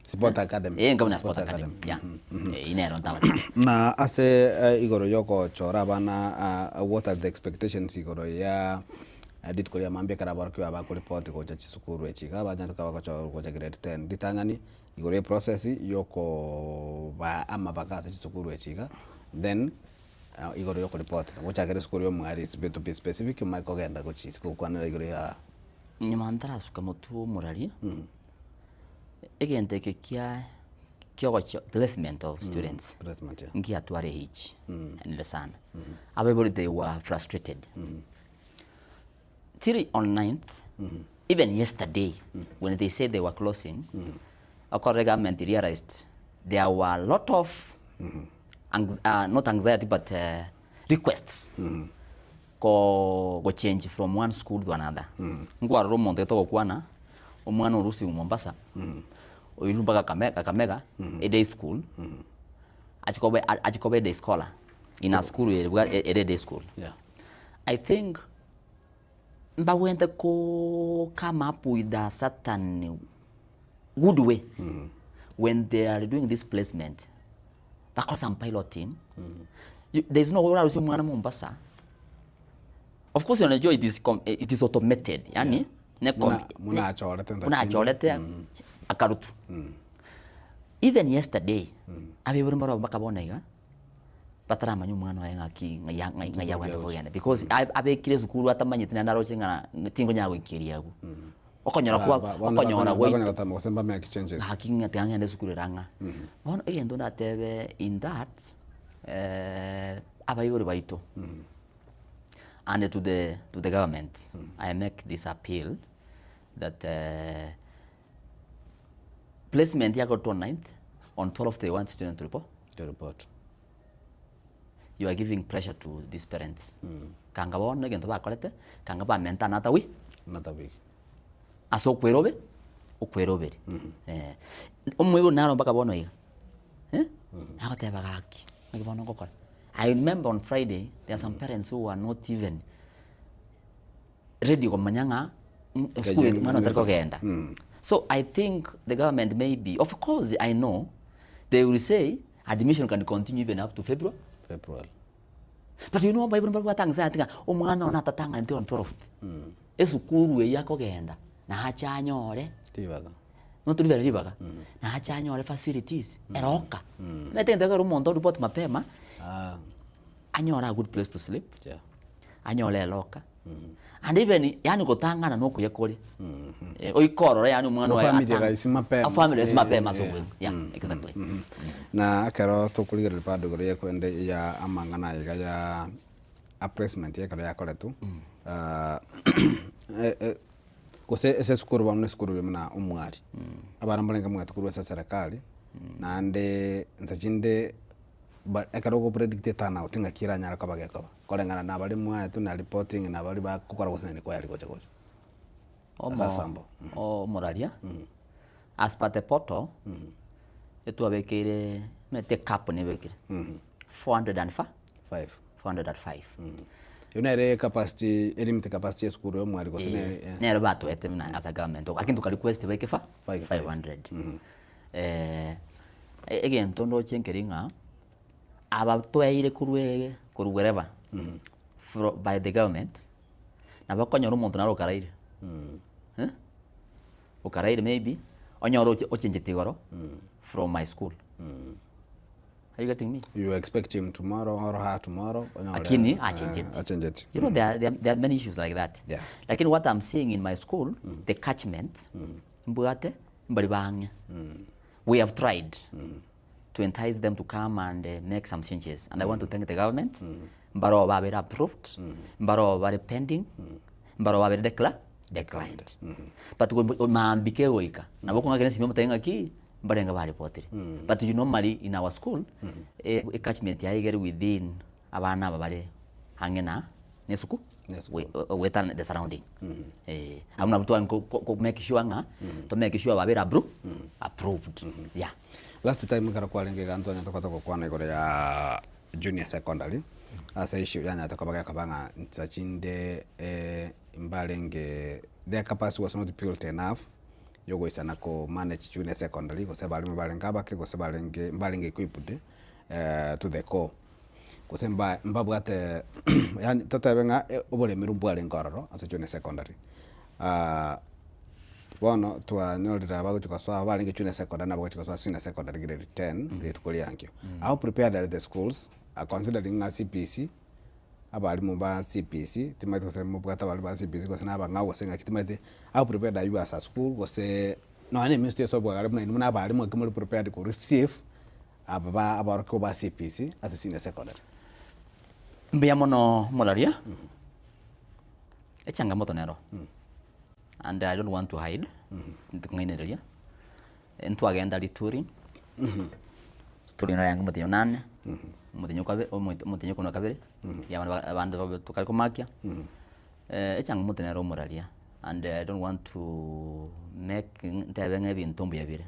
sport academy ngabona sport academy yeah inero ntawa na ase igoro yoko chora bana what are the expectations igoro ya adit kolia mambia karabarki aba ko report ko cha chisukuru echiga banya tukaba ko chora ko cha grade 10 ditangani igore process yoko ba ama bakasa chisukuru echiga then igoro yoko report ko cha grade school yo mwari to be specific maiko genda ko chisukuru kwana igoro ya nyamantara suka mutu murari egente kia placement of students placement ngia tware hichi and lesson everybody they were frustrated till on 9th even yesterday when they said they were closing our government realized there were a lot of not anxiety but requests go change from one school to another ngwa romonde to kwana omwana urusi Mombasa oyulumba Kakamega a day school achikobe day scholar in a school a day school. Yeah, I think but when they come up with a certain good way when they are doing this placement because I'm piloting there's no way to mwana Mombasa. Of course you enjoy it is automated yani muna achorete akarutu even yesterday abeburi mbaro bakabona iga patara manyu mwana wa ngaki ngaya wenda kugenda because abekire zukuru atamanyite na ndarocinga tingo nyago ikiria gu okonyora okonyora tamusemba make changes hakinga tanga nde zukuru ranga bona egendo ndatebe in that abayori baito and to the government I make this appeal that placement yako to 9th on 12th they want student to report. You are giving pressure to these parents. Kanga bona gento ba kolete kanga ba menta nata wi aso kwerobe okwerobe omwe naro baka bona iga akate bagaki ngibona ngokora. I remember on Friday there are some parents who are not even ready kumanyanga school mwana tariko genda. So I think the government maybe, of course I know they will say admission can continue even up to February. But you know Bible mbwa tangza atinga omwana ona tatanga until on 12th. Esukuru yako genda na hachanyore tibaga. No tulivera libaga. Na hachanyore facilities eroka. Natenda ka rumondo report mapema. Anyora a good place to sleep. Yeah. Anyole loka. And even yani gutangana no kuye kuri oikorora yani umwana wa family raisi mapema family raisi mapema so yeah exactly na akero tukuligera pado gore kwende ya amangana ya appraisement ya kala koletu kose ese skuru bamwe skuru bimna umwari abana mbalenga mwe tukuru sa serikali na ande nzachinde akaro ko predict tana utinga kira nyara kabage kaba kolengana na bali mwa tu na reporting na bali ba kukora kusene ni kwa yali kocha o moralia as per the portal etu abekire mete cap ne bekire 405 Yunere capacity limit capacity skuru yo mwali kosene ne bato etemna as a government akintu ka request beke 500 again tondo chenkeringa abatwaire kurwereva by the government na bakonyora umuntu naro karaire ukaraire maybe onyoro ochenjete goro from my school. Are you getting me? You expect him tomorrow or her tomorrow? Akini, I change it. You know, there are many issues like that. Yeah. Like in what I'm seeing in my school, the catchment, we have tried to entice them to come and make some changes. And I want to thank the government. Mbaro wabere approved, mbaro wabere pending, mbaro wabere declined. But maambike oika. Na boko ngakene simemo tayenga ki mbarenga bari potiri. But you normally in our school, a catchment ya igere within abana babare hangena nesuku within the surrounding. Amuna butu ko make sure nga to make sure babere approved. Yeah. Last time ngara kwalenge gantu anya tokota ko kwana igore ya junior secondary. Asa issue yana tokabaga kabanga nsachinde imbalenge their capacity was not built enough. Yogo isana ko manage junior secondary ko sebali mbalenga bake ko sebalenge mbalenga equipped to the core. Ko semba mbabwate yani totabenga obole mirumbwale ngororo asa junior secondary. Bono twa nyolira bago tukaswa balenge junior secondary na bago tukaswa senior secondary grade 10 grade kuli yankyo. How prepared are the schools considering a CPC abalimu ba CPC timaito se mu bwata bali ba CPC ko sana bangawo senga kitimate how prepared are you as a school ko se no ani ministry so bwa galimu na abalimu akimuli prepared ko receive ababa abarko ba CPC as a senior secondary mbia mono molaria echangamoto nero and I don't want to hide ntukungineria entu agenda touring touring yangu mutio nane mutinyo kono kabere ya bandu tukari kumakia echangamoto nero molaria and I don't want to make ntabenge bintu mbiyabire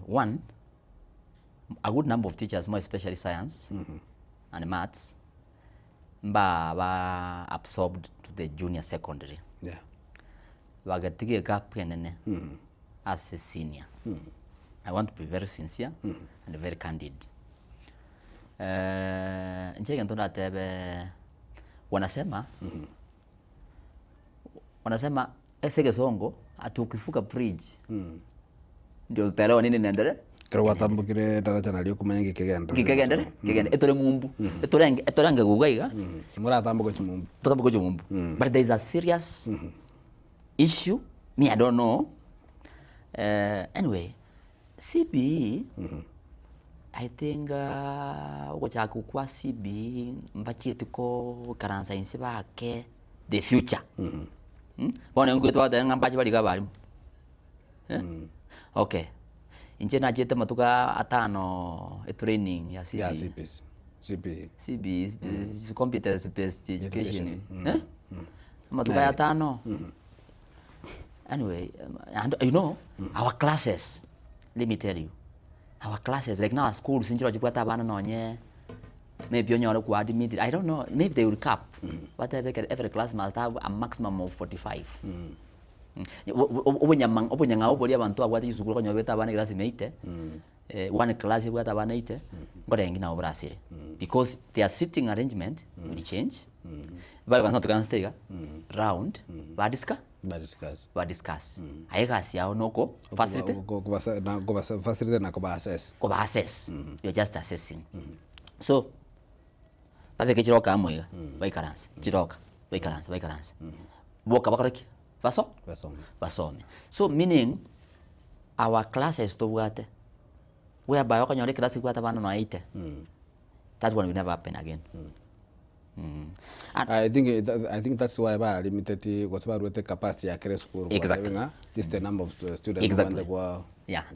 one, a good number of teachers, more especially science and maths, ba absorbed to the junior secondary. Yeah. Wagatigi a gap as a senior. I want to be very sincere and very candid. Ncheke ntona tebe wanasema esege songo atukifuka bridge. Ndio utaelewa nini naendelea? Kero watambukire daraja nalio kumanya gikegenda etore mumbu etorange gugaiga mura tambuko chimumbu tutambuko chimumbu but there is a serious issue me I don't know anyway CBE I think uko chaku kwa CBE mbachi tuko karansa insi bake the future bona ngo twata ngambachi bali kabali okay inje na jete matuka atano training ya CBE. Ya CBE. Competence based education. Matuka atano. Anyway, and you know, our classes, let me tell you, our classes, like now school, sinjiro jipata bana nonye, maybe onyo ku admit, I don't know, maybe they will cap, but every class must have a maximum of 45. Obunyanga obuli abantu abwati isukuru konyo beta bana class meite one class bwata bana ite ngorengi na obrasire because their sitting arrangement will change bali kansa tukanstega round ba discuss ayeka siao noko facility facility na ko ba assess you're just assessing so Baveke chiroka amwe baikaranse chiroka baikaranse boka bakareki basome. So meaning our classes to what whereby wakanyore class kwata bana no 80. That one will never happen again. I think that's why ba limited what's about the capacity ya kere school. Exactly. This the number of students exactly. Go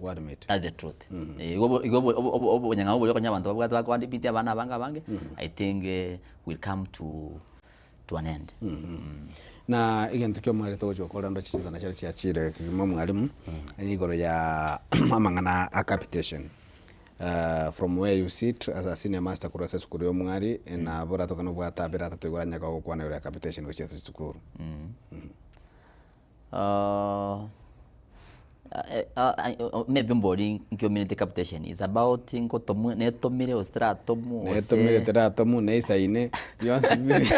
admit. That's the truth. Igo nyanga ubo yokonya bantu babwa kwandi biti abana bange. I think will come to an end. Na igen tukio mwale tojo kola ndo chiza na chale chire kimo mwalimu ni goro ya amangana a capitation. From where you sit as a senior master kura sukuru yo mwari na bora tokano bwa tabira tatugoranya kwa kwa na capitation which is sukuru. Maybe boarding community capitation is about ingo tomu netomire ostratomu netomire tratomu neisa ine yonse bibi.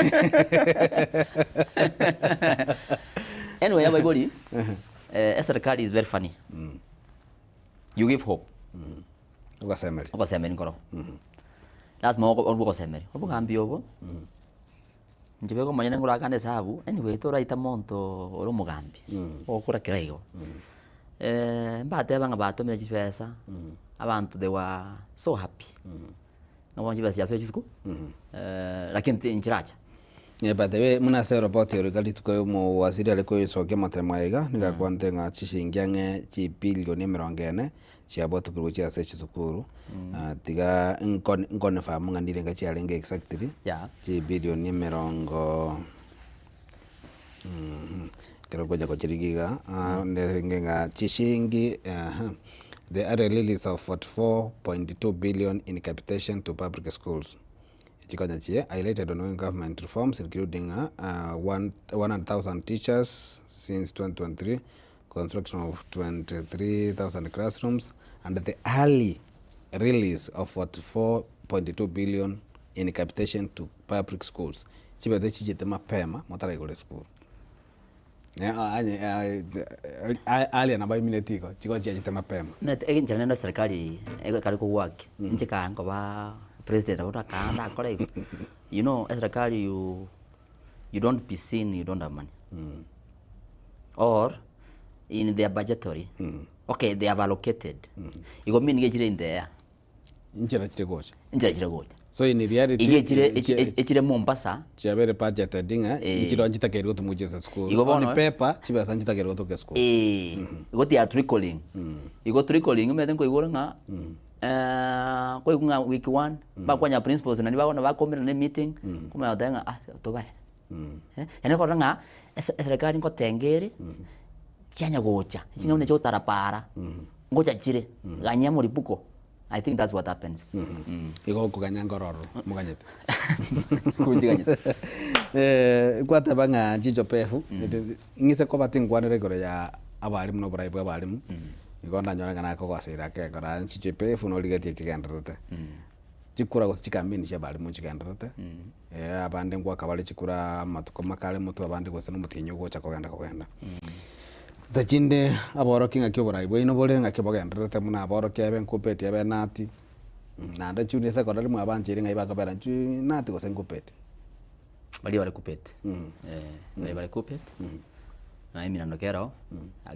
Anyway, everybody, serikali is very funny. You give hope. Ugasemeri ngoro. Lazima ugasemeri. Ubugambi obo. Njibego manyene ngura kande sabu. Anyway, to raita monto oro mugambi. Okura kiraigo. Mbate banga bato menya chipesa. Abantu they were so happy. Ngabonje basi yaso chisku. Lakini nchiracha. Yeah, but the way muna say about your regali tuko mo waziri alikuwa soke matemaiga nika kwante nga chishingiange chi bilioni 40 chi aboto kuruchia sechi sukuru tiga nkone fa munga ndirenga chi alenge exactly chi bilioni 40 kero koja kochirigiga ndenga chishingi the release of 44.2 billion in capitation to public schools. Highlighted ongoing government reforms, including 100,000 teachers since 2023, construction of 23,000 classrooms, and the early release of 44.2 billion in capitation to public schools. Chibete chichete mapema motara igole school. Ali anabai minetiko chiko chichete mapema. Net egin channel serikali ego kaliko work. Nchika anko ba president about kanda kore. You know, as serikali you don't be seen, you don't have money. Or in their budgetary. Okay, they have allocated. You go mean ngejire in there. Injira chiregocha. So in reality echire Mombasa chabere budget dinga injira njita kero to mujeza school. On paper chiba sanjita kero to school. Igo they are trickling. Igo trickling meten ko igora nga ko igunga week 1 ba kwanya principals na niba na ba komera ne meeting kuma yodanga to bare. Ene ko nga serikali ngo tengere cyanya gocha singa ne chotara para ngocha chire ganya muri buko. I think that's what happens. Igo kuganya ngororo muganyete. Sikujiganya. Kwata banga jijo pefu ngise ko batingwanire gore ya abalimu no buraibu abalimu. Igo ndanyora kana ko kwasira ke gora jijo pefu no ligati kigenderete. Chikura go chikambini cya balimu kigenderete. Abande ngwa kabali chikura matuko makale mutu abande go seno mutinyo go chakogenda kogenda. Zachinde aboro kinga kyobora ibo ino bole nga kyoboga ndrete muna aboro kyebe nkupeti yabe nati na nda chune se kodali mu abanjiri nga ibaka bara chu nati go senkupeti bali wale kupeti bali kupeti na imi nandokero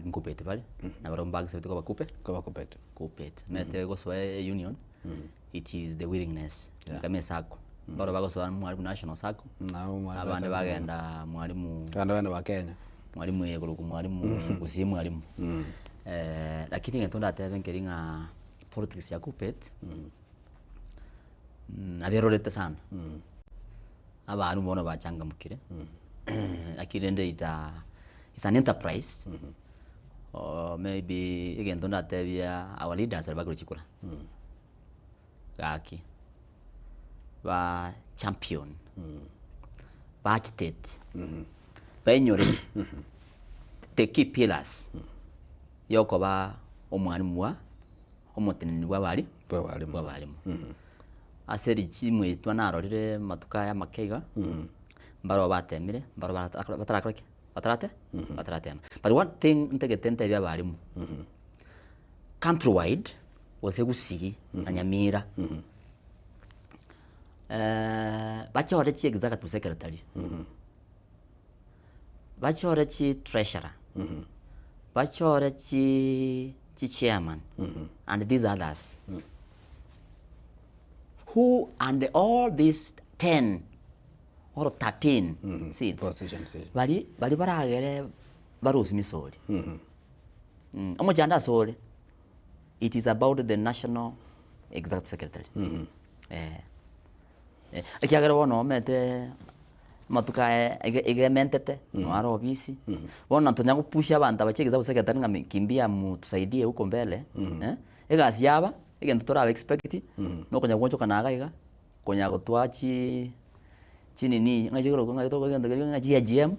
nkupeti bali na baro mbag se ko kupeti mete go so union it is the willingness kama sako baro bago so mwalimu national sako abande bagenda mwalimu bande wa Kenya mwalimu yego mwalimu gusi mwalimu lakini ngetonda atebe ngeringa politics ya kupet abirorete sana abantu bona bachanga mukire lakini ndio it's an enterprise or maybe again tonda atebe our leaders are bagro chikura gaki ba champion ba architect Penyore the key pillars yoko ba omwalimu wa omoteneni wa bali aseri chimwe twanarorire matuka ya makeiga mbaro batemire mbaro batarakrake batarate but one thing ntegetente bya balimu countrywide wose gusi na Nyamira bachore chi executive secretary bachore chi treasurer bachore chi chairman and these others who and all these 10 or 13 seats bali baragere barusi misori omojanda sori. It is about the national executive secretary. Ikiagera wono mete matuka egementete no aro ofisi wona ntonya kupusha abantu abachigiza secretary ngami kimbia mutusaidie huko mbele egasi yaba egento tora expect no konya goncho kana gaiga konya gotwachi chini ni ngajigoro ngajito egento ngaji GM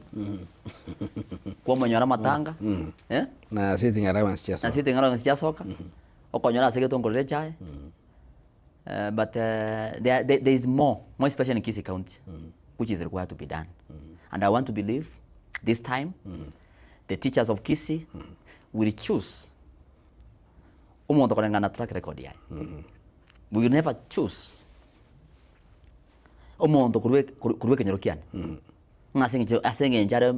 kwa manyara matanga na sitting allowance chia soka okonyora segetongorere chai. But there is more especially in Kisii County, which is required to be done. And I want to believe this time the teachers of Kisii will choose umuntu korengana track record yai. We will never choose umuntu kurwe kenyerokiane. Asenge njare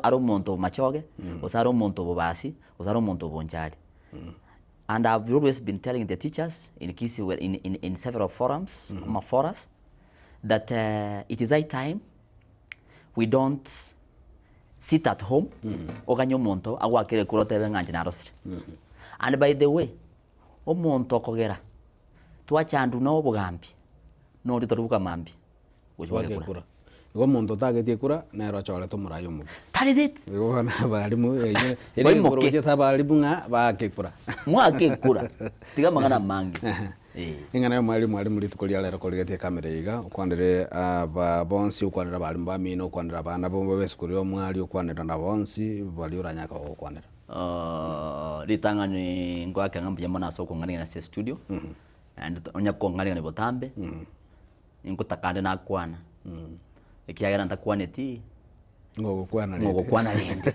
aro umuntu machoge, osaro umuntu bobasi, osaro umuntu bonjari. And I've always been telling the teachers in Kisii, in several forums, that it is high time we don't sit at home, oganyo monto, awakire kurote benganji na rosri. And by the way, o monto kogera, tuachandu na obugambi, no ritorubuka mambi, kura. Go monto tagetie kura na ero chole to murayo mu. That is it. Go na balimu ere koroje sabalimu nga bakekura. Mwakekura. Tiga mangana mangi. Ingana mwalimu litukolia lero koligete kamera iga ukwandire aba bonsi ukwandira balimu bamino ukwandira bana bombe besikurio mwali ukwandira na bonsi bali uranyaka ukwandira. Litangani ngwake ngambye mona soko ngani na studio. And onya ko ngani ne botambe. Inkutakande na kwana. Ikiagera ntakwaneti ngogokwana rindi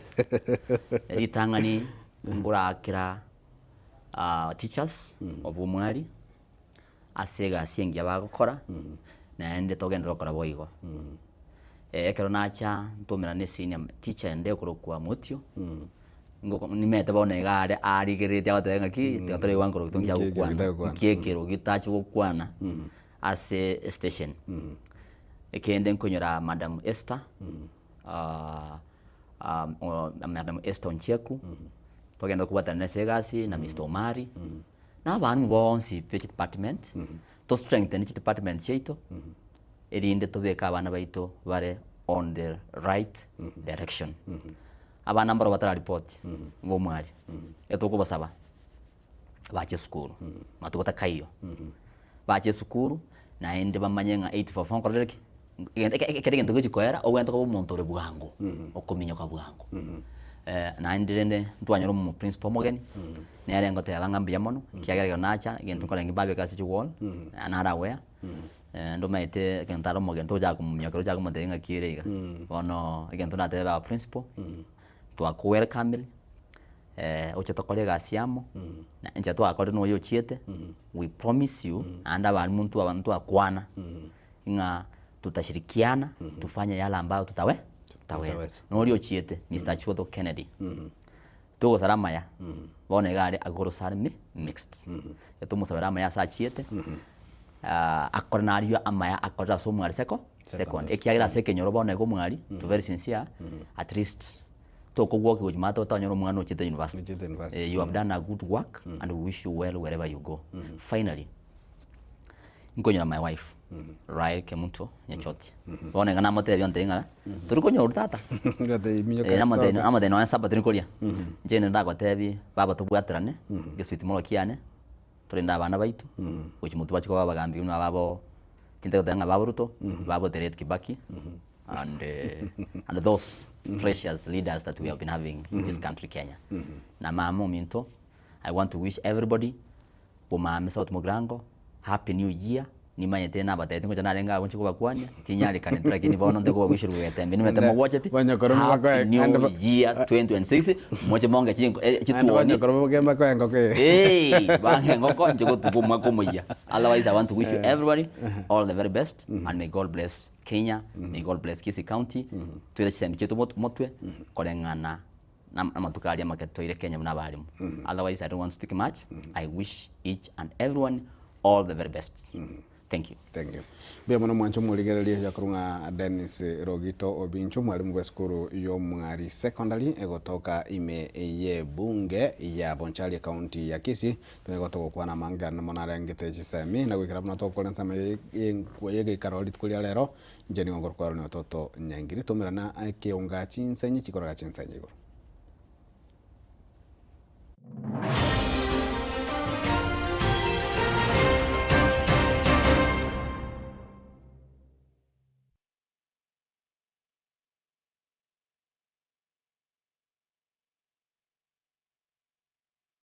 ritangani ngurakira teachers of umwari asega asengia bagukora na ende togenda gukora boigo ekero nacha ntumira ne senior teacher ende kurukwa mutio ngoko nimete bone gare arigirite agotenga ki gatore wankoro tungia gukwana kiekero gitachu gukwana ase station. Ekende nkonyora Madam Esther Madam Esther Oncheku togenda kubata na segasi na Mr. Omari na abantu bonsi pe department to strengthen the department cheito erinde tobeka abana baito bare on the right direction abana mbaro batara report ngo mwari etoko basaba bache school matugota kaiyo bache school na ende bamanyenga 84 korereki ekere ngento gikoera ogwento ko umuntu ore bwango okuminyo ka bwango na ndirende ntwanyoro mu principal mogeni ne arengo te abangambia mono kiagera nacha ngento korengi babe kasi chuwon anara wea ndo maite kentaro mogeni to jaku mumyo kero jaku motenga kirega ono ngento na te ba principal to akwere kamili oche tokolega asiamo na nje to akore no yo chiete we promise you anda ba muntu abantu akwana inga tutashirikiana tufanye yale ambayo tutaweza nolio chiete Mr. Chuoto Kennedy tugo salama ya bone gare agoro sare mixed etumo salama ya sa chiete akornario amaya akorra so mwari second ekiagira sekenyoro bone go mwari to very sincere at least to ko work with mato tanyoro mwana Chite University. You have done a good work and we wish you well wherever you go. Finally nkonyora my wife right Kemunto Nyachoti bone ngana mote yonte ngara turukonyo urtata ngate minyo ka amade no ansaba tinikolia njene ndagwa tebi baba tubwaterane geswiti molo kiane turinda abana baitu uchi mutu bachiko baba gambi una babo tintego tanga babo ruto babo Teret Kibaki and those precious leaders that we have been having in this country Kenya na mamo minto I want to wish everybody umame South Mogrango Happy New Year nimanyete na batete ngo jana renga gonchi kuba kwanya tinyari kanete lakini bono ndeko bagwishiru wetembe ni metemo watcheti new year 2026 moche monge chituone banya korobo kemba ko engo ke bang ngoko njiko tuguma komoya. Otherwise I want to wish you everybody all the very best and may God bless Kenya, may God bless Kisii County, twele chisendi chetu motwe kolengana na matukalia maketoire Kenya mna balimu. Otherwise I don't want to speak much. I wish each and everyone all the very best. Thank you. Thank you. Bia mono mwancho muligerelia ya kurunga Dennis Rogito Obincho mwalimu wa skuru yo Mung'ari Secondary egotoka ime ye bunge ya Bonchari County ya Kisii tumegotoka kwa na manga na monarengete chisemi na gwikira mna toko lensa me yege karolit kulia lero njeni ngor kwa ne toto nyangiri tumirana ke unga chinsenyi chikoraga chinsenyi go